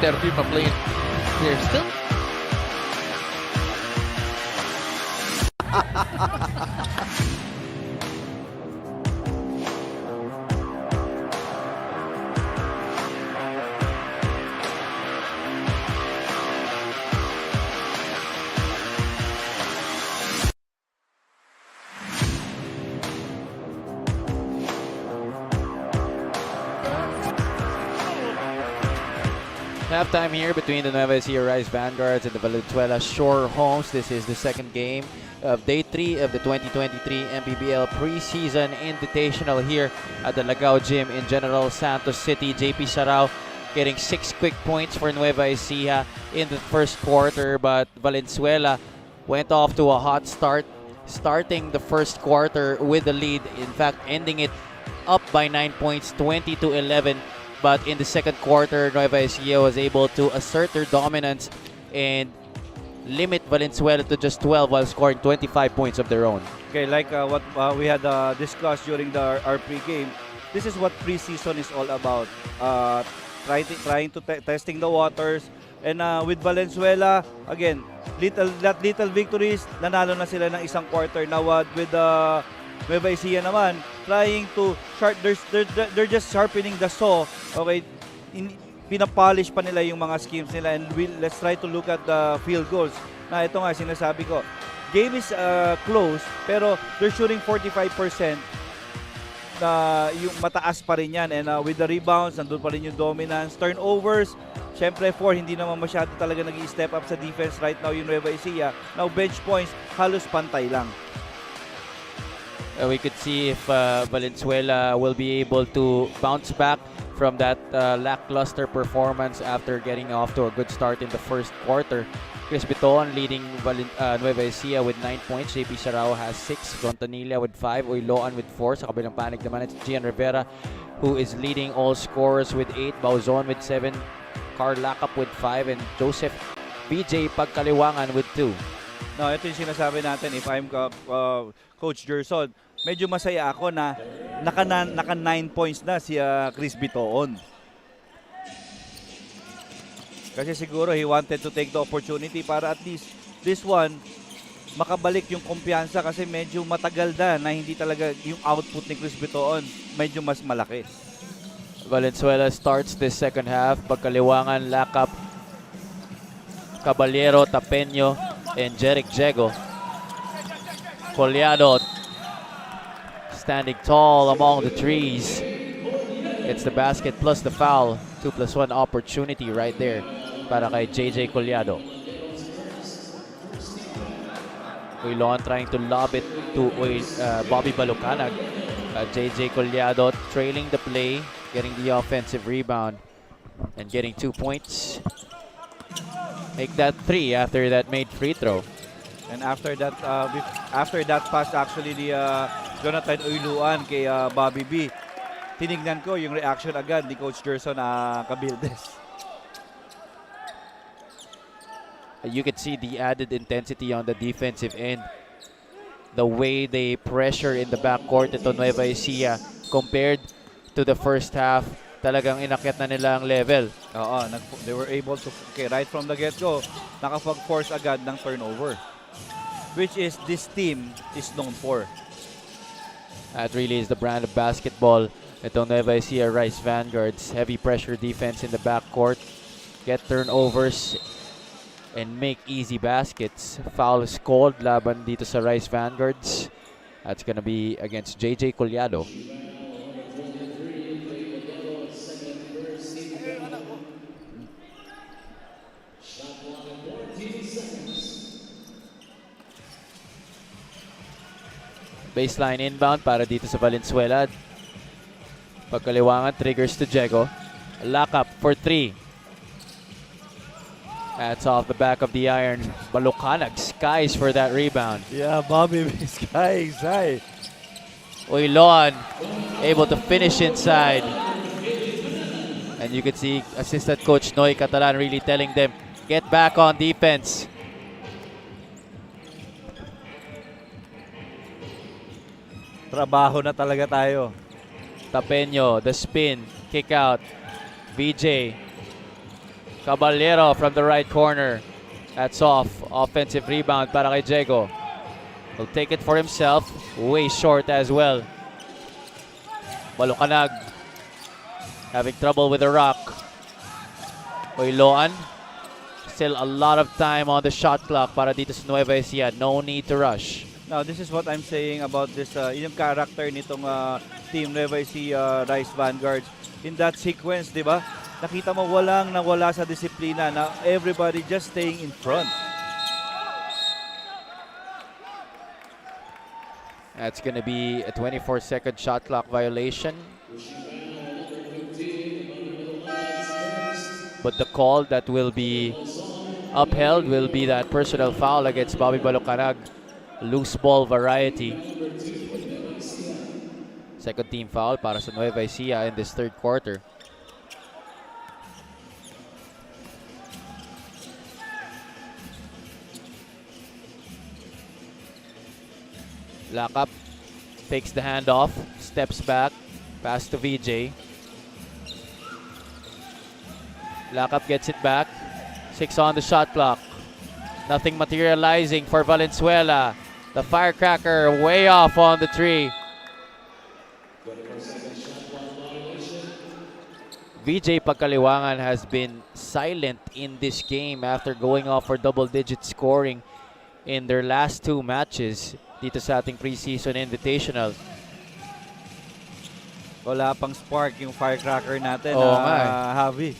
Duterte pa-playing. They're still Halftime here between the Nueva Ecija Rice Vanguards and the Valenzuela Xur Homes. This is the second game of Day 3 of the 2023 MPBL Preseason Invitational here at the Lagao Gym in General Santos City. JP Sarao getting 6 quick points for Nueva Ecija in the first quarter, but Valenzuela went off to a hot start, starting the first quarter with the lead. In fact, ending it up by 9 points, 20-11. But in the second quarter, Nueva Ecija was able to assert their dominance and limit Valenzuela to just 12 while scoring 25 points of their own. Okay, like what we had discussed during our pre-game, this is what preseason is all about. Trying to testing the waters. And with Valenzuela, again, little victories, nanalo na sila ng isang quarter. Now with Nueva Ecija naman, trying to they're just sharpening the saw. Okay, pinapolish pa nila yung mga schemes nila, and let's try to look at the field goals. Na ito nga sinasabi ko, game is close pero they're shooting 45%. Yung mataas pa rin yan, and with the rebounds nandun pa rin yung dominance. Turnovers, syempre 4, hindi naman masyado talaga nag-i-step up sa defense right now yung Nueva Ecija. Now bench points, halos pantay lang. We could see if Valenzuela will be able to bounce back from that lackluster performance after getting off to a good start in the first quarter. Chris Biton leading Nueva Ecija with 9 points. JP Sarao has 6. Frontanilla with 5. Uyloan with 4. Sa kabilang panig naman, it's Gian Rivera who is leading all scorers with 8. Bauzon with 7. Carl Lacap with 5. And Joseph BJ Pagkaliwangan with 2. No, ito yung sinasabi natin. If I'm Coach Gerson, medyo masaya ako na naka 9 points na si Chris Bitoon. Kasi siguro he wanted to take the opportunity para at least this one makabalik yung kumpiyansa, kasi medyo matagal na hindi talaga yung output ni Chris Bitoon medyo mas malaki. Valenzuela starts this second half. Pagkaliwangan, Lacap, Caballero, Tapeño, and Jeric Jego. Collado standing tall among the trees. It's the basket plus the foul. 2+1 opportunity right there para kay JJ Collado. Uylon trying to lob it to Bobby Balucanag. JJ Collado trailing the play, getting the offensive rebound and getting 2 points. Make that 3 after that made free throw. And after that pass, actually the Jonathan Uyluan kay Bobby B, tinignan ko yung reaction agad ni Coach Gerson Cabildes. You could see the added intensity on the defensive end. The way they pressure in the backcourt ito Nueva Ecija compared to the first half, talagang inakyat na nila ang level. Oo, they were able to, right from the get-go, nakapag-force agad ng turnover, which is this team is known for. That really is the brand of basketball. Itong Nueva Ecija Rice Vanguards. Heavy pressure defense in the backcourt. Get turnovers and make easy baskets. Foul is called laban dito sa Rice Vanguards. That's gonna be against JJ Collado. Baseline inbound para dito sa Valenzuela. Pagkaliwangan, triggers to Jego. Lacap for 3. That's off the back of the iron. Balucanag skies for that rebound. Yeah, Bobby skies high. Uylon able to finish inside. And you can see assistant coach Noy Catalan really telling them, get back on defense. Trabaho na talaga tayo. Tapeño, the spin, kick out. VJ Caballero from the right corner. That's off. Offensive rebound para kay Diego. He'll take it for himself. Way short as well. Balukanag. Having trouble with the rock. Oiloan. Still a lot of time on the shot clock para dito sa Nueva Ecija. No need to rush. Now, this is what I'm saying about this, yung character nitong team Nueva Ecija Rice Vanguards. In that sequence, di ba? Nakita mo walang nawala sa disiplina na everybody just staying in front. That's going to be a 24-second shot clock violation. But the call that will be upheld will be that personal foul against Bobby Balukanag. Loose ball variety. Second team foul para sa Nueva Ecija in this third quarter. Lakap takes the handoff, steps back, pass to VJ. Lakap gets it back. 6 on the shot clock. Nothing materializing for Valenzuela. The firecracker way off on the tree. VJ Pagkaliwangan has been silent in this game after going off for double-digit scoring in their last 2 matches dito sa ating preseason invitational. Wala pang spark yung firecracker natin, Oo Javi.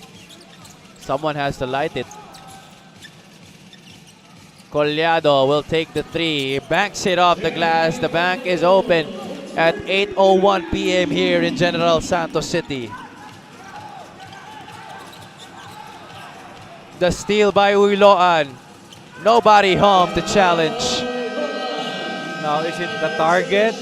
Someone has to light it. Collado will take the 3. He banks it off the glass. The bank is open at 8:01 p.m. here in General Santos City. The steal by Uiloan. Nobody home to challenge. Now, is it the target?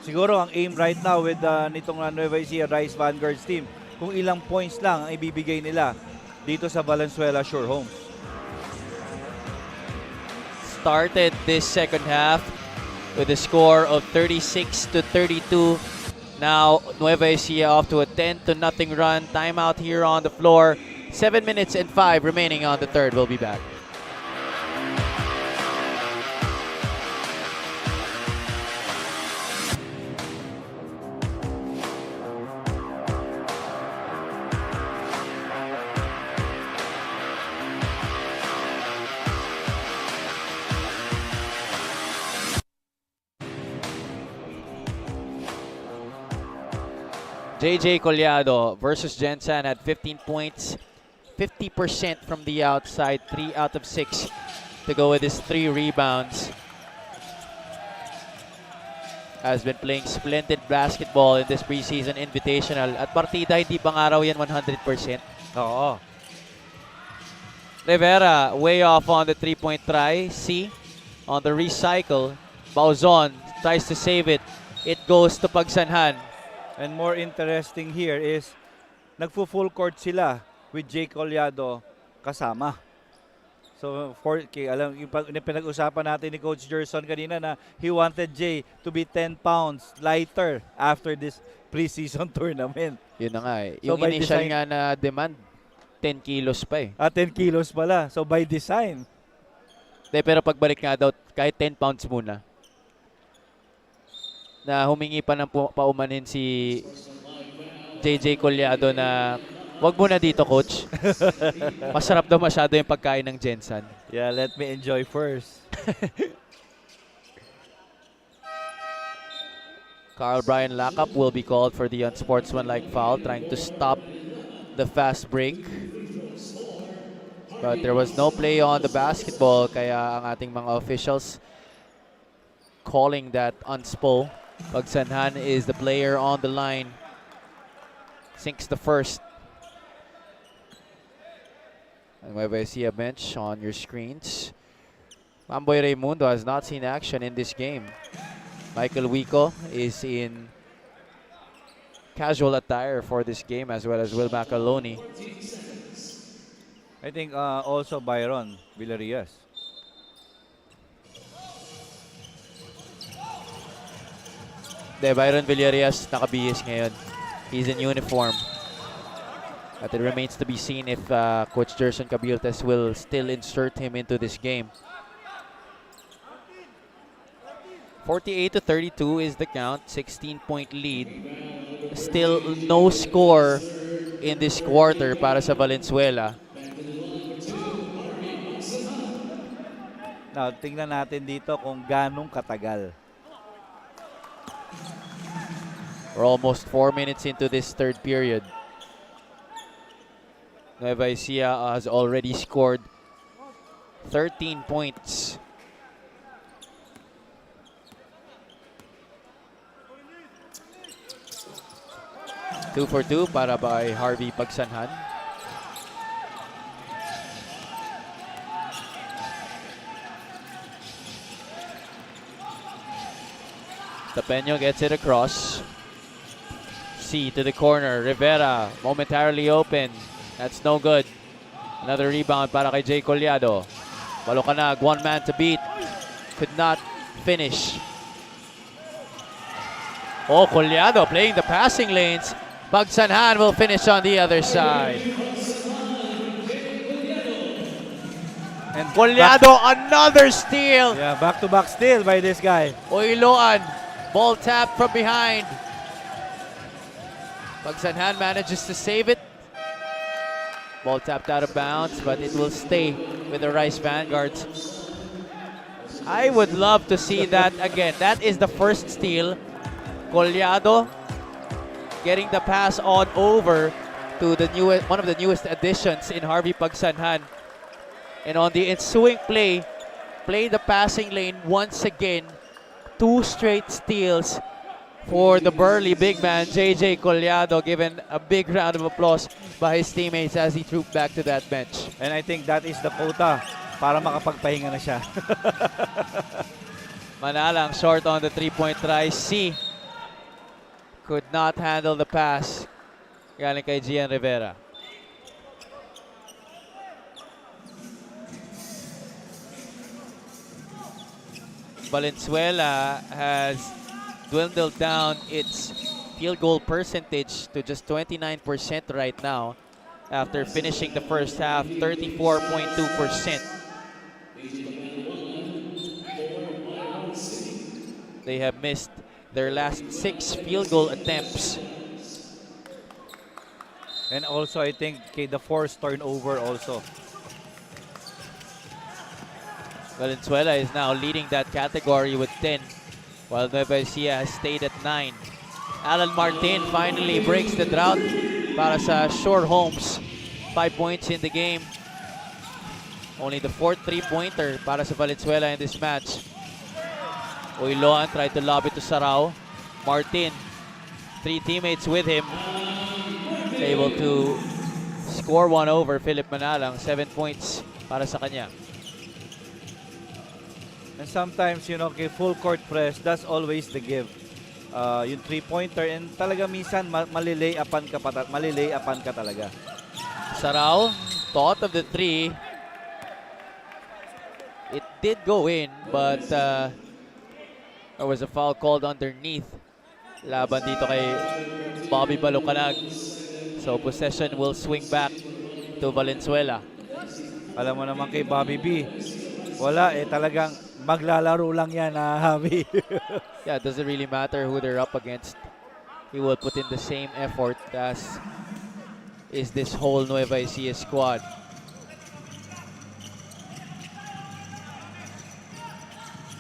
Siguro ang aim right now with nitong Nueva Ecija Rice Vanguards team, kung ilang points lang ang ibibigay nila dito sa Valenzuela Xur Homes. Started this second half with a score of 36-32. Now Nueva Ecija off to a 10-0 run. Timeout here on the floor. 7 minutes and 5 remaining on the third. We'll be back. JJ Collado versus Gensan had 15 points, 50% from the outside, 3 out of 6 to go with his 3 rebounds. Has been playing splendid basketball in this preseason invitational. At partida, hindi pa nga raw yan 100%. Oo. Rivera, way off on the 3-point try. C on the recycle. Bauzon tries to save it. It goes to Pagsanhan. And more interesting here is nagfu-full court sila with Jay Collado kasama. So, alam, yung pinag-usapan natin ni Coach Gerson kanina na he wanted Jay to be 10 pounds lighter after this preseason tournament. Yun na nga eh. So Yung initial nga na demand, 10 kilos pa eh. 10 kilos pala. So, by design. Pero pagbalik nga daw, kahit 10 pounds muna. Na humingi pa ng paumanin si JJ Collado na wag muna dito, coach. Masarap daw masyado yung pagkain ng Gensan. Yeah, let me enjoy first. Carl Brian Lakap will be called for the unsportsmanlike foul, trying to stop the fast break. But there was no play on the basketball, kaya ang ating mga officials calling that unspo. Pagsanhan is the player on the line. Sinks the first. And Nueva Ecija bench on your screens. Mamboy Raimundo has not seen action in this game. Michael Wico is in casual attire for this game, as well as Will Macaloni. I think also Byron Villarias. Byron Villarias nakabihis ngayon. He's in uniform. But it remains to be seen if Coach Gerson Cabiltes will still insert him into this game. 48-32 is the count, 16-point lead. Still no score in this quarter para sa Valenzuela. Now, tingnan natin dito kung ganong katagal. We're almost 4 minutes into this third period. Nueva Ecija has already scored 13 points. Two for two para by Harvey Pagsanhan. Tapeño gets it across. C to the corner. Rivera momentarily open. That's no good. Another rebound para kay Jay Collado. Balocanag, one man to beat. Could not finish. Oh, Collado playing the passing lanes. Pagsanhan will finish on the other side. And Collado, another steal. yeah, back-to-back steal by this guy. Oiloan, ball tap from behind. Pagsanhan manages to save it. Ball tapped out of bounds, but it will stay with the Rice Vanguards. I would love to see that again. That is the first steal. Collado getting the pass on over to the one of the newest additions in Harvey Pagsanhan. And on the ensuing play the passing lane once again. 2 straight steals for the burly big man, JJ Collado, given a big round of applause by his teammates as he trooped back to that bench. And I think that is the quota para makapagpahinga na siya. Manalang short on the 3-point try. C could not handle the pass. Galing kay Gian Rivera. Valenzuela has dwindled down its field goal percentage to just 29% right now after finishing the first half 34.2%. They have missed their last 6 field goal attempts. And also, I think the forced turnover also. Valenzuela is now leading that category with 10, while Nueva Ecija has stayed at 9. Alan Martin finally breaks the drought para sa Xur Homes. 5 points in the game. Only the 4th 3-pointer para sa Valenzuela in this match. Oiloan tried to lob it to Sarao. Martin, 3 teammates with him, able to score one over Philip Manalang. 7 points para sa kanya. And sometimes, you know, full court press, that's always the give. Yung 3-pointer, and talaga minsan malilay-upan ka talaga. Sarao, thought of the 3. It did go in, but there was a foul called underneath. Laban dito kay Bobby Balocanag. So possession will swing back to Valenzuela. Alam mo naman kay Bobby B, wala talagang maglalaro lang yan, Javi. Yeah, it doesn't really matter who they're up against. He will put in the same effort as is this whole Nueva Ecija squad.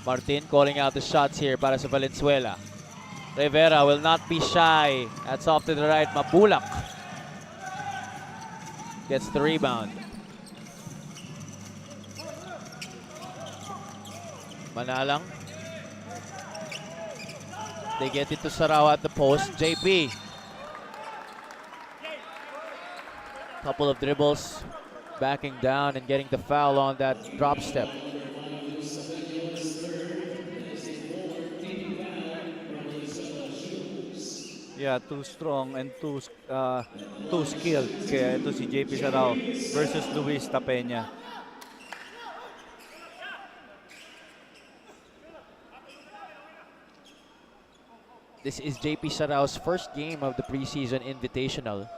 Martin calling out the shots here para sa Valenzuela. Rivera will not be shy. That's off to the right. Mabulak gets the rebound. Manalang. They get it to Sarao at the post. JP. Couple of dribbles. Backing down and getting the foul on that drop step. Yeah, too strong and too skilled. Kaya ito si JP Sarao versus Luis Tapeña. This is JP Sarao's first game of the preseason invitational.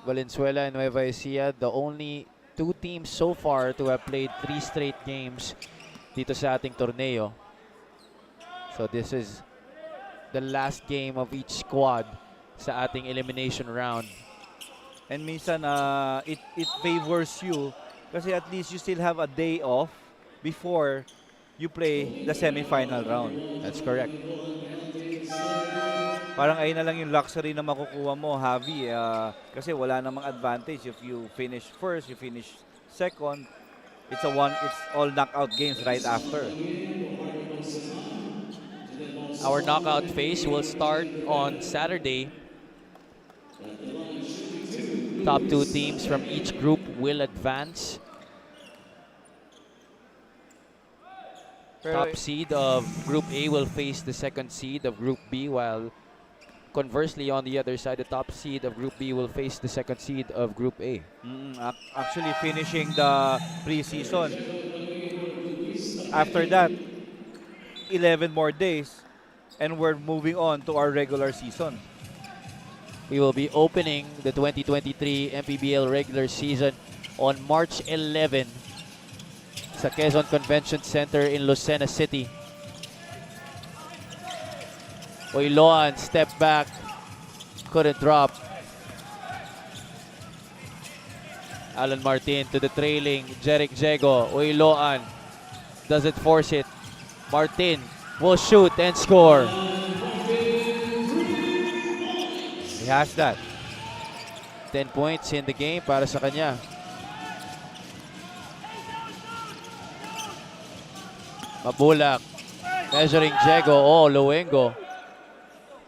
Valenzuela and Nueva Ecija, the only two teams so far to have played 3 straight games dito sa ating torneo. So this is the last game of each squad sa ating elimination round. And minsan, it favors you kasi at least you still have a day off before you play the semi-final round. That's correct. Parang ayun na lang yung luxury na makukuha mo, Javi. Kasi wala namang advantage if you finish first, you finish second. It's all knockout games right after. Our knockout phase will start on Saturday. Top 2 teams from each group will advance. Top seed of Group A will face the second seed of Group B, while conversely on the other side, the top seed of Group B will face the second seed of Group A. Actually finishing the preseason. After that, 11 more days and we're moving on to our regular season. We will be opening the 2023 MPBL regular season on March 11 sa Quezon Convention Center in Lucena City. Oiloan, step back, couldn't drop. Alan Martin to the trailing Jeric Jego. Oiloan doesn't force it. Martin will shoot and score. He has that. 10 points in the game para sa kanya. Mabulak, measuring Jego. Oh, Luengo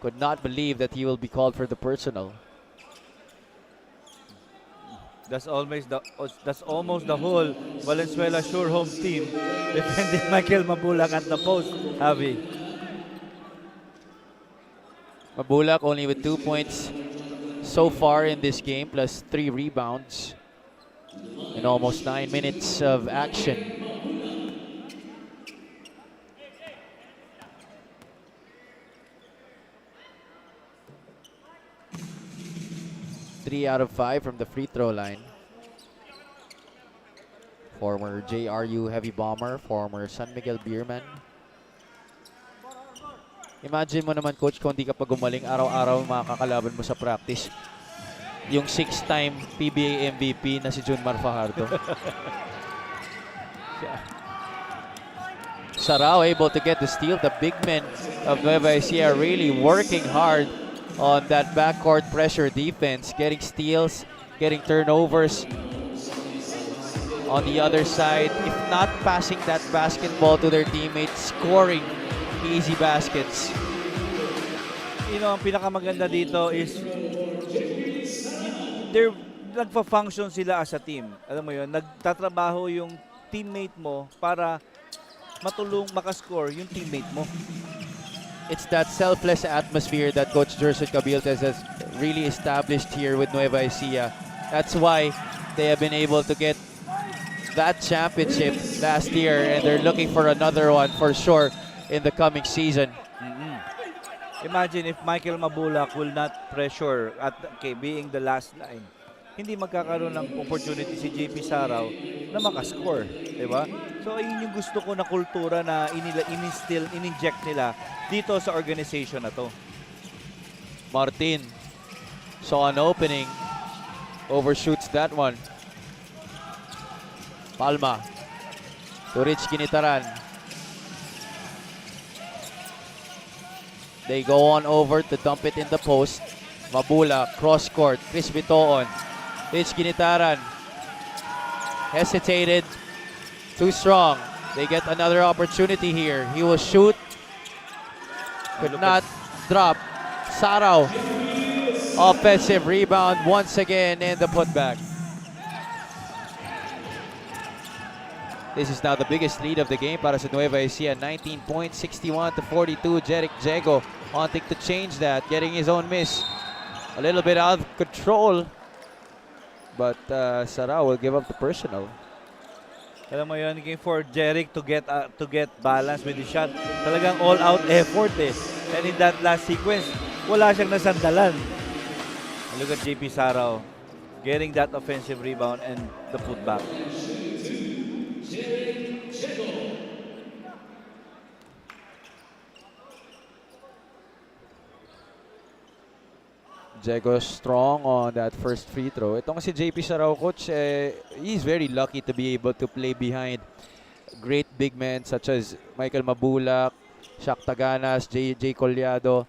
could not believe that he will be called for the personal. That's almost the whole Valenzuela Xur Homes team defending Michael Mabulak at the post, Javi. Mabulak only with 2 points so far in this game, plus 3 rebounds in almost 9 minutes of action. 3 out of 5 from the free throw line. Former JRU heavy bomber, former San Miguel Beerman. Imagine mo naman, coach, kung di ka pa gumaling, araw-araw makakalaban mo sa practice yung 6-time PBA MVP na si Junmar Fajardo. Sarao able to get the steal. The big men of Nueva Ecija really working hard on that backcourt pressure defense, getting steals, getting turnovers. On the other side, if not passing that basketball to their teammates, scoring easy baskets. You know, ang pinakamaganda dito is nagfa-function sila as a team. Alam mo yun, nagtatrabaho yung teammate mo para makascore yung teammate mo. It's that selfless atmosphere that Coach Jerson Cabiltes has really established here with Nueva Ecija. That's why they have been able to get that championship last year, and they're looking for another one for sure in the coming season. Imagine if Michael Mabulak will not pressure at being the last line. Hindi magkakaroon ng opportunity si JP Saraw na makascore, di ba? So ayun yung gusto ko na kultura na in-inject nila dito sa organization na to. Martin saw an opening, overshoots that one. Palma to Rich Ginitaran. They go on over to dump it in the post. Mabula, cross court, Chris Bitoon. Rich Ginitaran hesitated, too strong. They get another opportunity here. He will shoot, could not drop. Sarao, offensive rebound once again in the putback. This is now the biggest lead of the game para sa Nueva Ecija. 19 points, 61-42. Jeric Jego wanting to change that, getting his own miss. A little bit out of control, but Sarao will give up the personal. Alam mo yun, game for Jeric to get balance with the shot. Talagang all-out effort eh. And in that last sequence, wala siyang nasandalan. Look at JP Sarao. getting that offensive rebound and the putback. Jego strong on that first free throw. Itong si JP Sarao, coach, he's very lucky to be able to play behind great big men such as Michael Mabulak, Shaq Taganas, JJ Collado.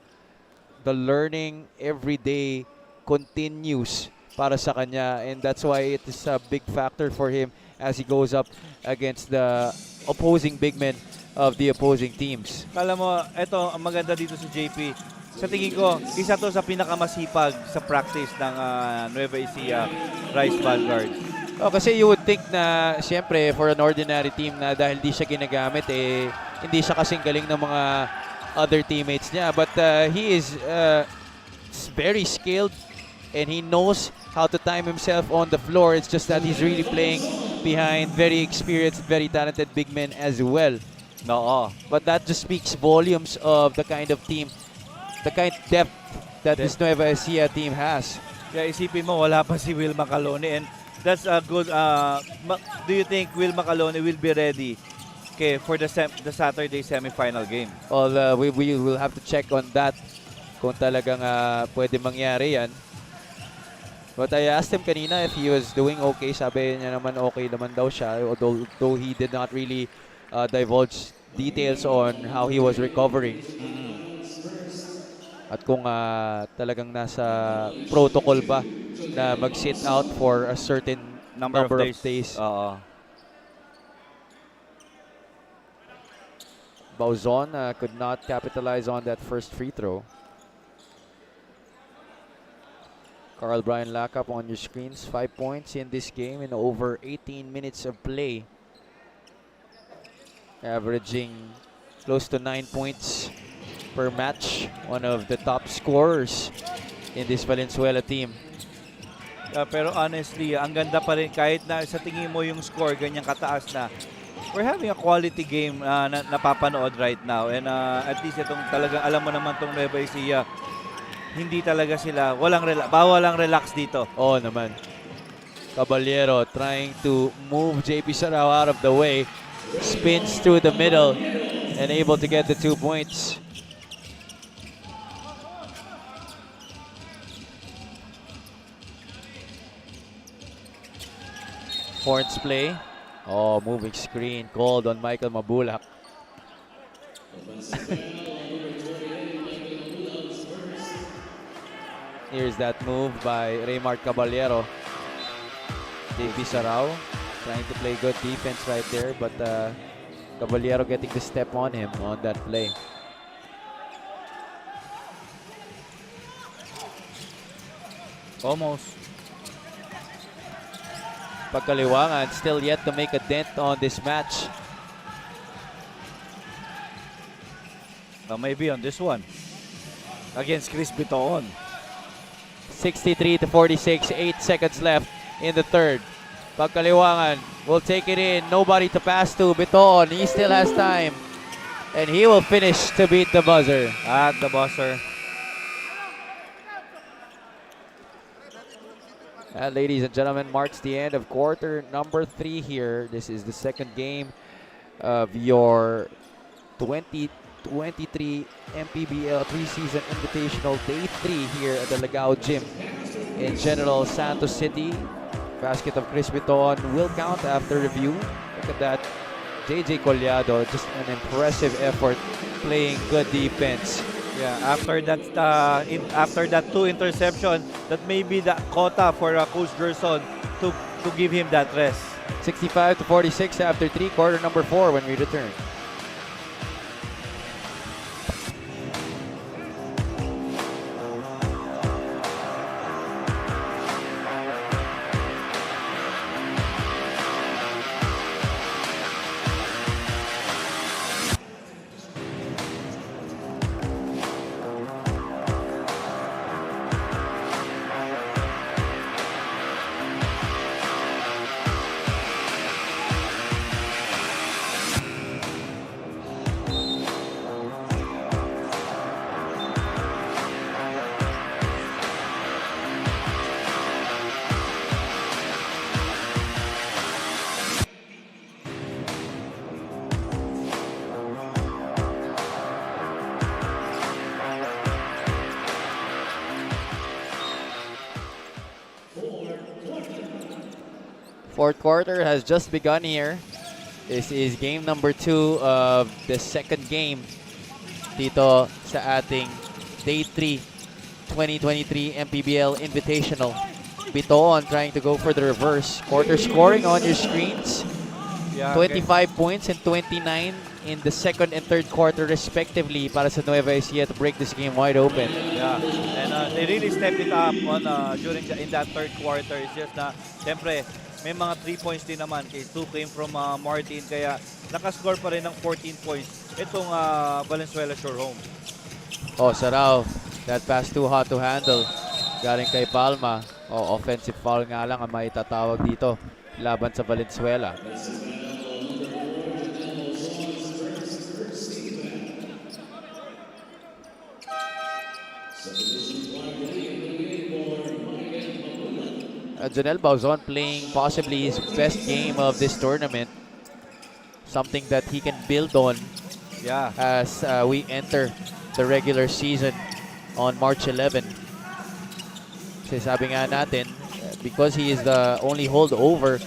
The learning every day continues para sa kanya, and that's why it is a big factor for him as he goes up against the opposing big men of the opposing teams. Kala mo, eto, ang maganda dito si JP. Sa tingin ko, isa to sa pinakamasipag sa practice ng Nueva Ecija Rice Vanguards. Oh, kasi you would think na siyempre for an ordinary team na dahil di siya ginagamit, hindi siya kasing galing ng mga other teammates niya. But he is very skilled and he knows how to time himself on the floor. It's just that he's really playing behind very experienced, very talented big men as well. No. But that just speaks volumes of the kind of team, the kind of depth that this Nueva Ecija team has. Kaya isipin mo, wala pa si Will Macalone, and that's a good, do you think Will Macalone will be ready for the Saturday semifinal game? Well, we will have to check on that kung talagang pwede mangyari yan. But I asked him kanina if he was doing okay. Sabi niya naman okay naman daw siya, although he did not really divulge details on how he was recovering. At kung talagang nasa protocol ba na mag-sit out for a certain number of days. Bauzon could not capitalize on that first free throw. Carl Brian Lacap on your screens. 5 points in this game in over 18 minutes of play. Averaging close to 9 points per match. One of the top scorers in this Valenzuela team. Pero honestly, ang ganda pa rin kahit na sa tingin mo yung score ganyang kataas na. We're having a quality game na napapanood right now, and at least itong talagang alam mo naman tong Nueva Ecija, hindi talaga sila, bawal lang relax dito. Oo naman. Caballero trying to move JP Sarao out of the way. Spins through the middle and able to get the 2 points. Horns play. Oh, moving screen called on Michael Mabulak. Here's that move by Raymart Caballero. JP Sarao trying to play good defense right there, but Caballero getting the step on him on that play. Almost. Pagkaliwangan still yet to make a dent on this match. Maybe on this one. Against Chris Bitoon. 63-46, 8 seconds left in the third. Pagkaliwangan will take it in. Nobody to pass to. Bitoon, he still has time. And he will finish to beat the buzzer. At the buzzer. And ladies and gentlemen, marks the end of quarter number 3 here. This is the second game of your 2023 MPBL preseason invitational day 3 here at the Lagao Gym in General Santos City. Basket of Chris Biton will count after review. Look at that. JJ Collado, just an impressive effort playing good defense. Yeah, after that 2 interception, that may be the quota for Coach Gerson to give him that rest. 65-46 after 3, quarter number 4 when we return. Fourth quarter has just begun here. This is game number 2 of the second game dito sa ating Day 3 2023 MPBL Invitational. Bitoon trying to go for the reverse. Quarter scoring on your screens. Yeah, 25 points and 29 in the second and third quarter respectively para sa Nueva Ecija to break this game wide open. Yeah, and they really stepped it up on in that third quarter. It's just na, siyempre, may mga 3 points din naman. 2 came from Martin, kaya nakascore pa rin ng 14 points itong Valenzuela Xur Homes. Oh, Saraw. That pass too hot to handle. Galing kay Palma. Oh, offensive foul nga lang ang maitatawag dito laban sa Valenzuela. Janelle Bauzon playing possibly his best game of this tournament. Something that he can build on as we enter the regular season on March 11. Kasi sabi nga natin, because he is the only holdover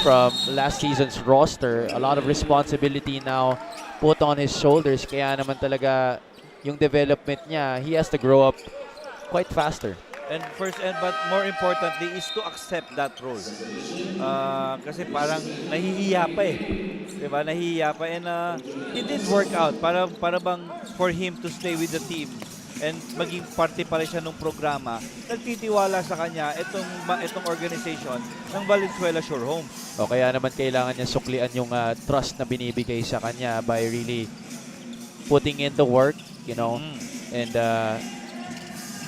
from last season's roster, a lot of responsibility now put on his shoulders. Kaya naman talaga yung development niya, he has to grow up quite faster. And but more importantly is to accept that role. Kasi parang nahihiya pa eh. Diba? Nahihiya pa. And it did work out. Para bang for him to stay with the team and maging parte pa rin siya ng programa, nagtitiwala sa kanya itong organization ng Valenzuela Xur Homes. O kaya naman kailangan niya suklian yung trust na binibigay sa kanya by really putting in the work, you know, and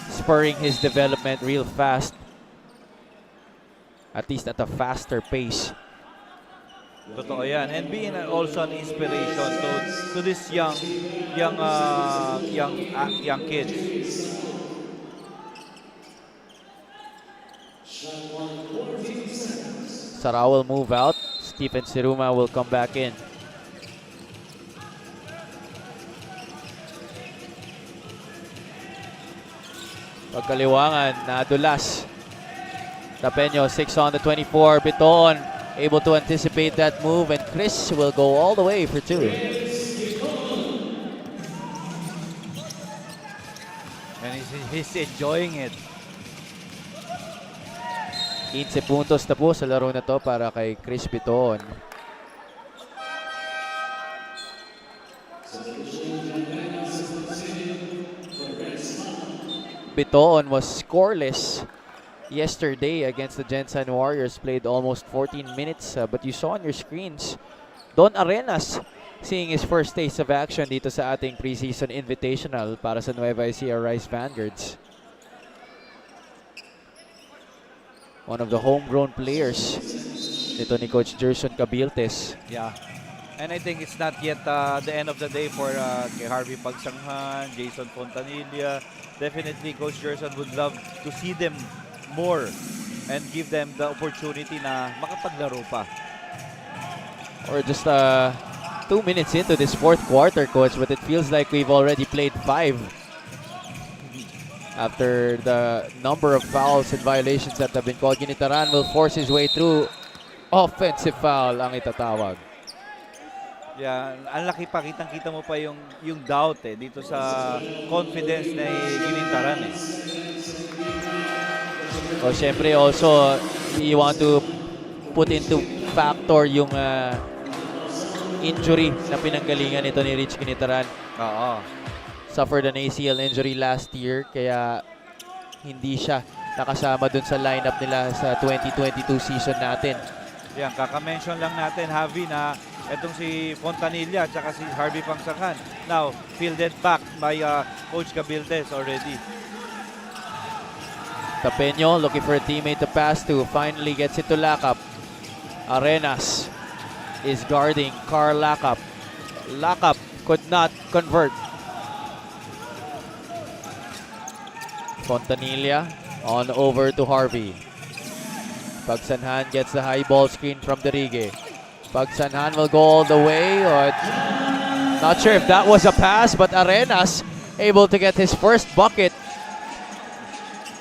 spurring his development real fast, at least at a faster pace. Totoo yan. And being also an inspiration to this young kids. Sara will move out. Stephen Siruma will come back in. Pagkaliwangan, nadulas. Tapeño, 6 on the 24. Bitoon able to anticipate that move, and Chris will go all the way for 2. And he's enjoying it. 15 puntos na po sa laro na to para kay Chris Bitoon. Bitoon was scoreless yesterday against the Gensan Warriors, played almost 14 minutes, but you saw on your screens Don Arenas seeing his first taste of action dito sa ating preseason invitational para sa Nueva Ecija Rice Vanguards. One of the homegrown players dito ni Coach Gerson Cabiltes. Yeah. And I think it's not yet the end of the day for kay Harvey Pagsanghan, Jason Fontanilla. Definitely Coach Gerson would love to see them more and give them the opportunity na makapaglaro pa. Or just 2 minutes into this fourth quarter, Coach, but it feels like we've already played 5 after the number of fouls and violations that have been called. Ginitaran will force his way through. Offensive foul ang itatawag. Yeah, ang laki pa, kitang-kita mo pa yung doubt dito sa confidence na Ginitaran eh. O syempre also, you want to put into factor yung injury na pinanggalingan nito ni Rich Ginitaran. Oo. Suffered an ACL injury last year, kaya hindi siya nakasama dun sa lineup nila sa 2022 season natin. Yan, kaka-mention lang natin, Javi, na etong si Fontanilla at saka si Harvey Pangsanghan. Now, fielded back by Coach Cabildes already. Tapeño looking for a teammate to pass to. Finally gets it to Lakap. Arenas is guarding Carl Lakap. Lakap could not convert. Fontanilla on over to Harvey. Pagsanhan gets the high ball screen from Derigue. Pagsanhan will go all the way. Not sure if that was a pass, but Arenas able to get his first bucket.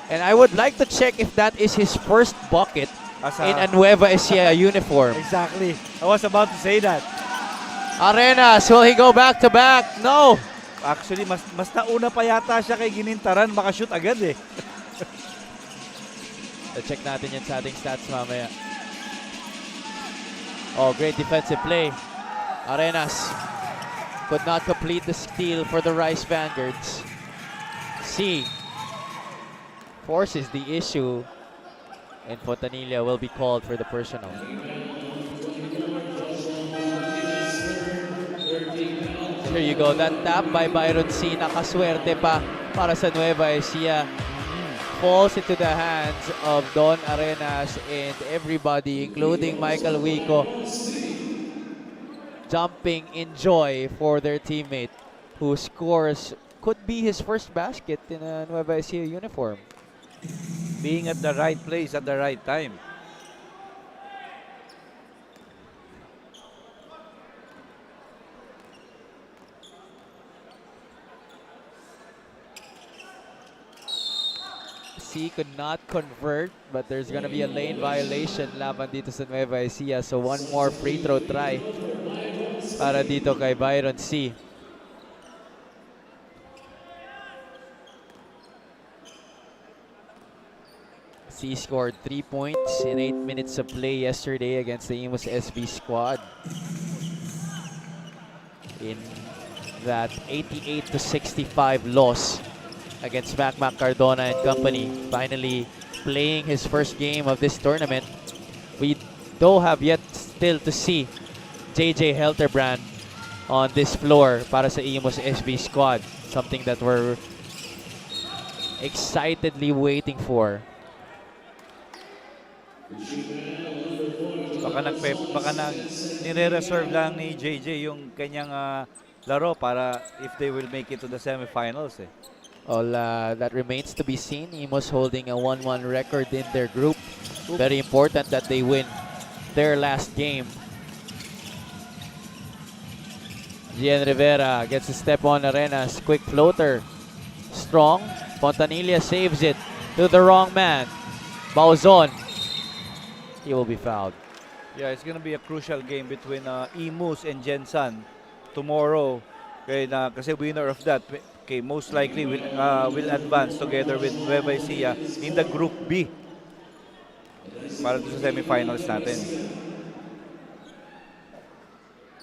And I would like to check if that is his first bucket As in a Nueva Ecija uniform. Exactly. I was about to say that. Arenas, will he go back to back? No. Actually, mas nauna pa yata siya kay Ginintaran. Makashoot agad eh. Check natin yan sa ating stats mamaya. Oh, great defensive play. Arenas could not complete the steal for the Rice Vanguards. C forces the issue, and Fontanilla will be called for the personal. There you go. That tap by Byron C. Nakaswerte pa para sa Nueva Ecija. Falls into the hands of Don Arenas and everybody, including Michael Wico, jumping in joy for their teammate who scores, could be his first basket in a Nueva Ecija uniform. Being at the right place at the right time. C could not convert, but there's gonna be a lane violation laban dito sa Nueva Ecija. So one more free throw try para dito kay Byron C. C scored 3 points in 8 minutes of play yesterday against the Imus SV Squad in that 88-65 loss against Mac Cardona and company. Finally playing his first game of this tournament. We do have yet still to see JJ Helterbrand on this floor para sa Imus SV Squad. Something that we're excitedly waiting for. Baka nire-reserve lang ni JJ yung kanyang laro para if they will make it to the semifinals eh. Well, that remains to be seen. Imus holding a 1-1 record in their group. Very important that they win their last game. Gian Rivera gets a step on Arenas. Quick floater. Strong. Fontanilla saves it to the wrong man. Bauzon. He will be fouled. Yeah, it's gonna be a crucial game between Imus and Gensan tomorrow. Kasi winner of that, okay, most likely will advance together with Nueva Ecija in the Group B para sa semifinals natin.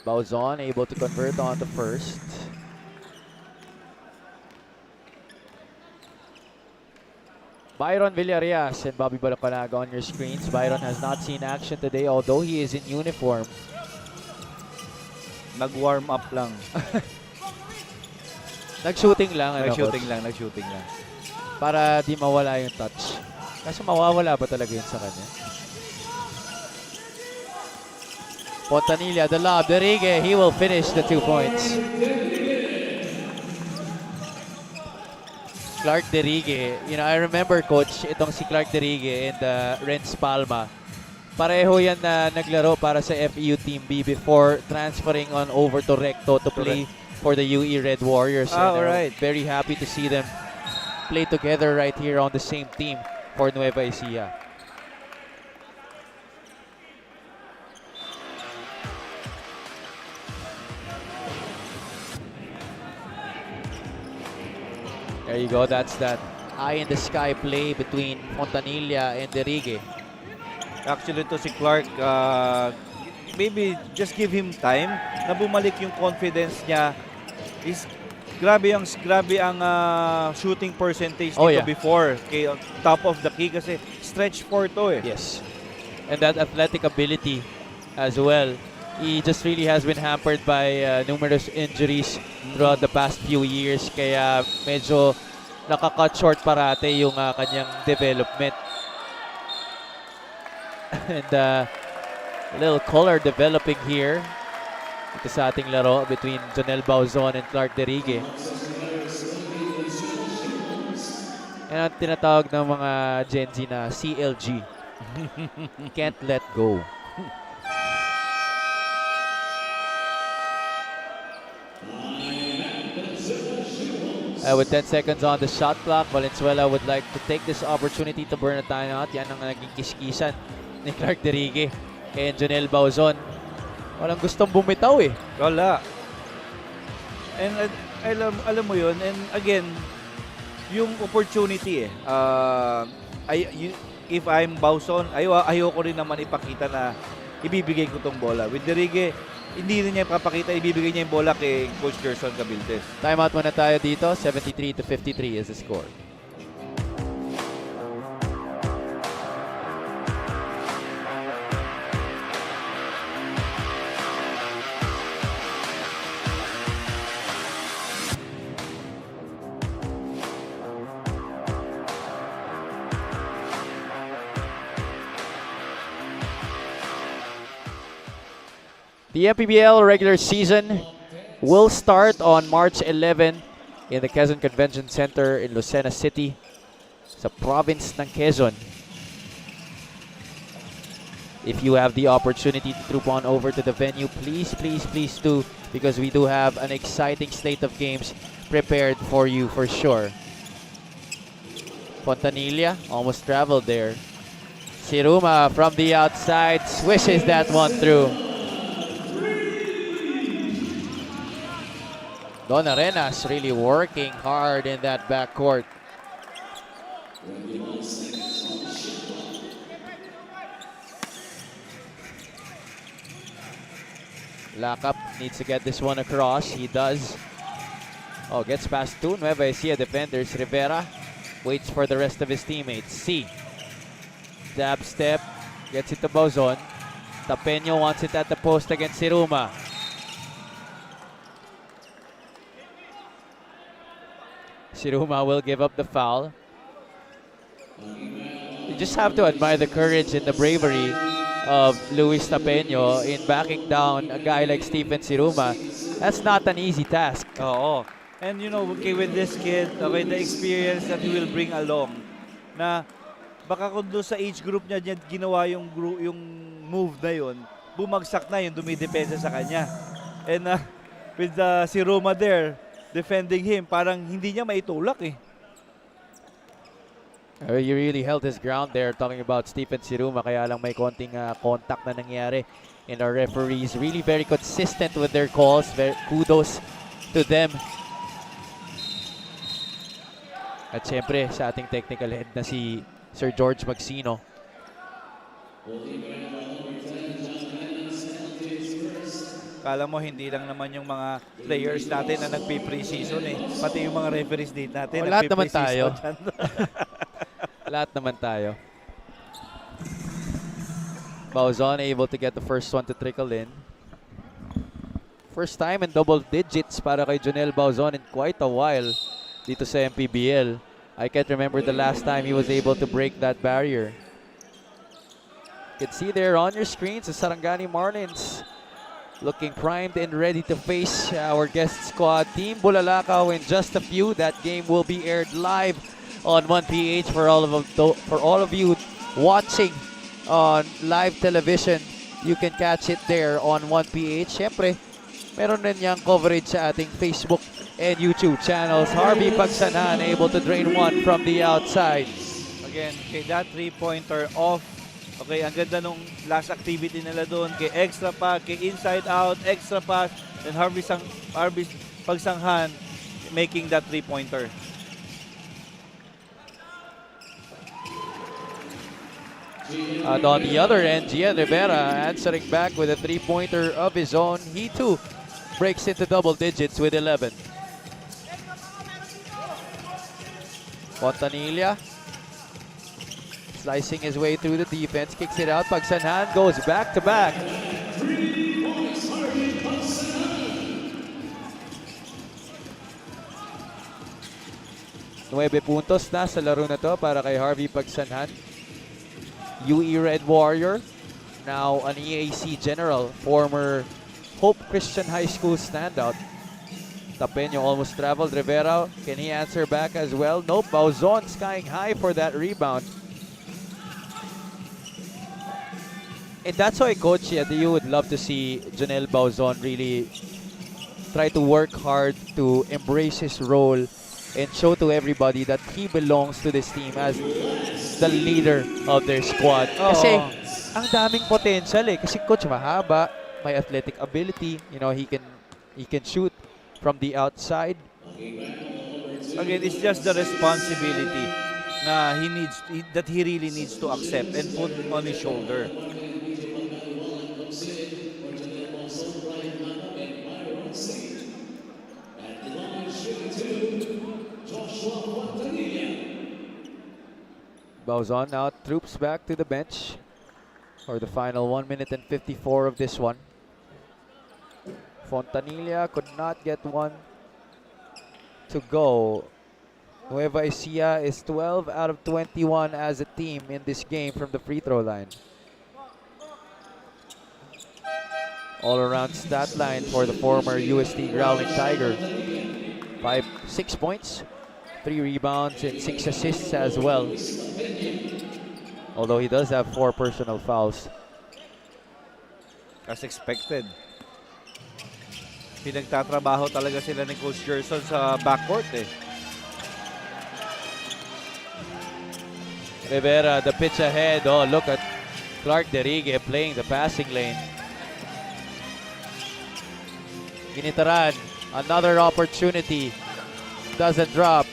Bauzon able to convert on the first. Byron Villarias and Bobby Balapanaga on your screens. Byron has not seen action today, although he is in uniform. Nag-warm up lang. Nag-shooting lang. Nag-shooting lang. Para di mawala yung touch. Kaso mawawala ba talaga yun sa kanya? Fontanilla, the lob. Derrigue, he will finish the 2 points. Clark Derrigue. You know, I remember, Coach, itong si Clark Derrigue and Renz Palma. Pareho yan na naglaro para sa FEU Team B before transferring on over to Recto to play for the UE Red Warriors. All right. Very happy to see them play together right here on the same team for Nueva Ecija. There you go. That's that eye-in-the-sky play between Fontanilla and Derrigue. Actually, to si Clark, maybe just give him time na bumalik yung confidence niya. Grabe ang shooting percentage nito before kay top of the key kasi stretch 4 to eh. Yes. And that athletic ability as well. He just really has been hampered by numerous injuries throughout the past few years. Kaya medyo nakakat short parate yung kanyang development. And a little color developing here. Ito sa ating laro between Jonel Bauzon and Clark Derrigue. And ang tinatawag ng mga Gen Z na CLG. Can't let go. With 10 seconds on the shot clock, Valenzuela would like to take this opportunity to burn a timeout. Yan ang naging kiskisan ni Clark Derigue and Jonel Bauzon. Walang gustong bumitaw eh. Wala. And alam mo yun, and again, yung opportunity if I'm Bauzon, ayoko rin naman ipakita na ibibigay ko tong bola. With Derigue, hindi rin niya ipapakita, ibibigay niya yung bola kay Coach Gerson Cabildes. Timeout muna tayo dito. 73-53 is the score. The MPBL regular season will start on March 11 in the Quezon Convention Center in Lucena City sa province ng Quezon. If you have the opportunity to troop on over to the venue, please do, because we do have an exciting slate of games prepared for you for sure. Fontanilla almost traveled there. Siruma from the outside swishes that one through. Don Arenas really working hard in that backcourt. Lakap needs to get this one across. He does. Oh, gets past two Nueva Ecija defenders. Rivera waits for the rest of his teammates. C. Dab step. Gets it to Bauzon. Tapeño wants it at the post against Siruma. Siruma will give up the foul. You just have to admire the courage and the bravery of Luis Tapeño in backing down a guy like Stephen Siruma. That's not an easy task. Oo. And you know, okay, with this kid, okay, the experience that he will bring along, na baka kung doon sa age group niya ginawa yung move na yun, bumagsak na yung dumidepensa sa kanya. And with Siruma there, defending him, parang hindi niya maitulak eh. He really held his ground there, talking about Stephen Siruma, kaya lang may konting contact na nangyari. And our referees really very consistent with their calls. Kudos to them. At syempre sa ating technical head na si Sir George Magsino. Kala mo hindi lang naman yung mga players natin na nagpi-preseason eh. Pati yung mga referees din natin. Lahat naman tayo. Lahat naman tayo. Bauzon able to get the first one to trickle in. First time in double digits para kay Jonel Bauzon in quite a while dito sa MPBL. I can't remember the last time he was able to break that barrier. You can see there on your screens the Sarangani Marlins looking primed and ready to face our guest squad, Team Bulalakaw, in just a few. That game will be aired live on 1PH for all of you watching on live television. You can catch it there on 1PH. Siyempre, meron rin yung coverage sa ating Facebook and YouTube channels. Harvey Pagsanhan able to drain one from the outside. Again, kay that three-pointer off. Okay, ang ganda nung last activity nila doon. Kay extra pass, kay inside out, extra pass, and Harvey Pagsanghan making that three-pointer. And on the other end, Gian Rivera answering back with a three-pointer of his own. He too breaks into double digits with 11. Fontanilla slicing his way through the defense, kicks it out. Pagsanhan goes back to back. Nueve puntos na sa laro na to para kay Harvey Pagsanhan. UE Red Warrior, now an EAC General, former Hope Christian High School standout. Tapeño almost traveled. Rivera, can he answer back as well? Nope, Bauzon skying high for that rebound. And that's why, Coach, you would love to see Jonel Bauzon really try to work hard to embrace his role and show to everybody that he belongs to this team as the leader of their squad. Kasi ang daming potential eh. Kasi coach mahaba, may athletic ability. You know, he can shoot from the outside. Again, it's just the responsibility na that he really needs to accept and put on his shoulder. Bauzon now troops back to the bench for the final 1 minute and 54 of this one. Fontanilla could not get one to go. Nueva Ecija is 12 out of 21 as a team in this game from the free throw line. All around stat line for the former UST Growling Tiger. 6 points, 3 rebounds, and 6 assists as well. Although he does have 4 personal fouls. As expected. Pinagtatrabaho talaga sila ni Coach Gerson sa backcourt eh. Rivera, the pitch ahead. Oh, look at Clark Derigue playing the passing lane. Ginitaran, another opportunity. Doesn't drop.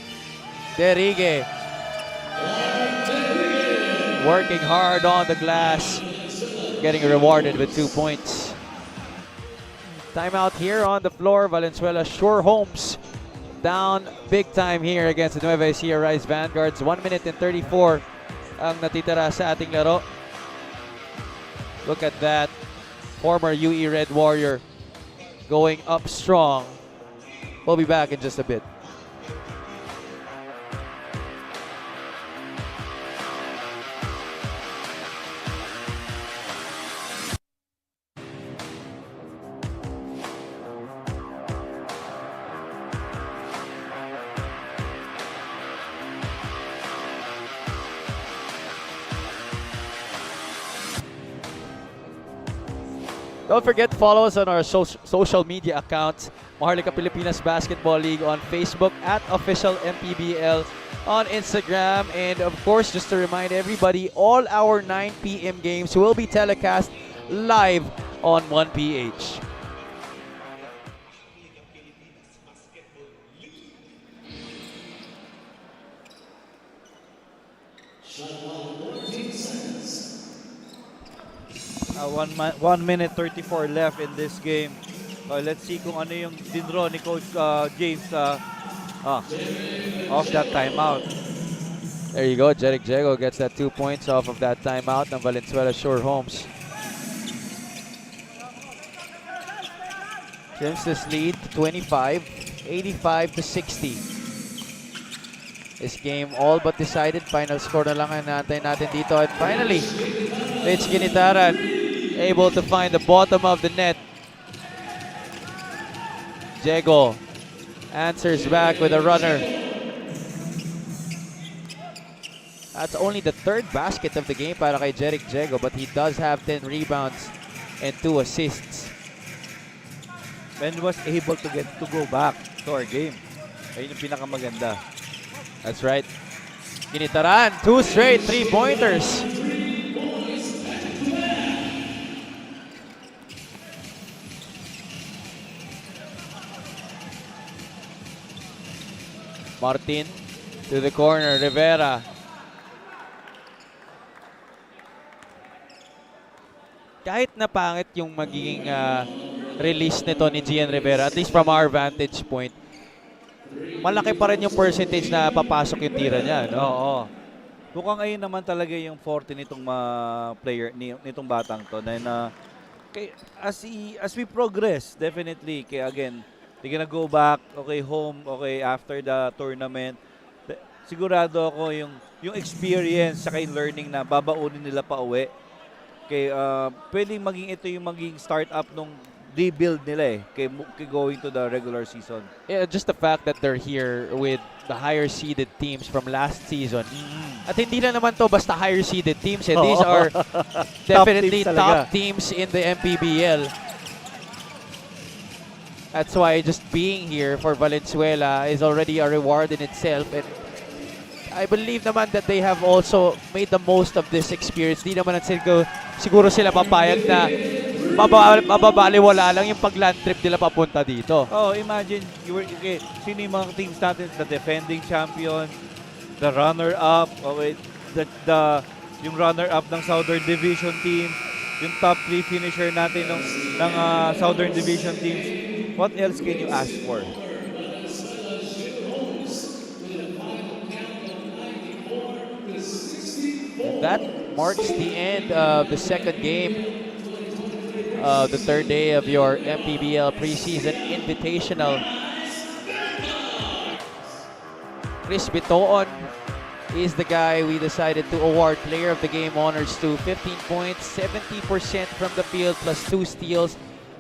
Derigue working hard on the glass. Getting rewarded with 2 points. Timeout here on the floor. Valenzuela Xur Homes down big time here against the Nueva Ecija Rice Vanguards. 1 minute and 34 ang natitira sa ating laro. Look at that. Former UE Red Warrior going up strong. We'll be back in just a bit. Don't forget to follow us on our social media accounts. Maharlika Pilipinas Basketball League on Facebook, at official MPBL on Instagram. And of course, just to remind everybody, all our 9 p.m. games will be telecast live on 1PH. One minute 34 left in this game. Let's see kung ano yung dinro ni Coach James off that timeout. There you go. Jeric Jego gets that 2 points off of that timeout ng Valenzuela Xur Homes. James this lead 25, 85 to 60. This game all but decided. Final score na lang ang natin dito. And finally, Rich Ginitaran able to find the bottom of the net. Jego answers back with a runner. That's only the 3rd basket of the game para kay Jeric Jego, but he does have 10 rebounds and 2 assists. And was able to go back to our game. Ayun yung pinakamaganda. That's right. Ginitaran, 2 straight 3-pointers. Martin to the corner, Rivera. Kahit na pangit yung magiging release nito ni Gian Rivera, at least from our vantage point, malaki pa rin yung percentage na papasok yung tira niya. No? Oo. Mukhang ayun naman talaga yung forte nitong player, nitong batang to. Na, as we progress, definitely, kaya again, they're gonna go back, okay, home, okay, after the tournament. Sigurado ako yung experience sa learning na babaunin nila pa uwi. Okay, pwedeng maging ito yung maging start-up nung rebuild nila kay going to the regular season. Yeah, just the fact that they're here with the higher seeded teams from last season. At hindi na naman to basta higher seeded teams. These are definitely top teams in the MPBL. That's why just being here for Valenzuela is already a reward in itself. And I believe naman that they have also made the most of this experience. Di naman siguro sila papayag na mababaliwala lang yung pag-land trip nila papunta dito. Oh, imagine, okay, sino yung mga teams natin? The defending champion, the runner-up, yung runner-up ng Southern Division team, yung top 3 finisher natin ng Southern Division teams. What else can you ask for? And that marks the end of the second game of the third day of your MPBL preseason invitational. Chris Bitoon is the guy we decided to award player of the game honors to. 15 points, 70% from the field plus 2 steals.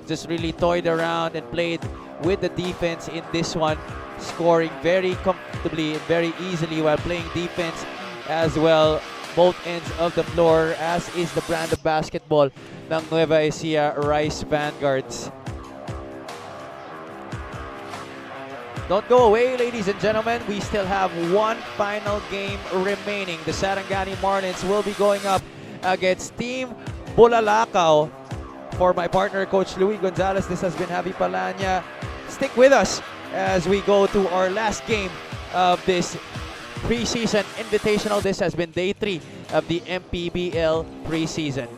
Just really toyed around and played with the defense in this one, scoring very comfortably and very easily while playing defense as well, both ends of the floor, as is the brand of basketball ng Nueva Ecija Rice Vanguards. Don't go away, ladies and gentlemen. We still have one final game remaining. The Sarangani Marlins will be going up against Team Bulalakaw. For my partner, Coach Louis Gonzalez, this has been Javi Palanya. Stick with us as we go to our last game of this preseason invitational. This has been day 3 of the MPBL preseason.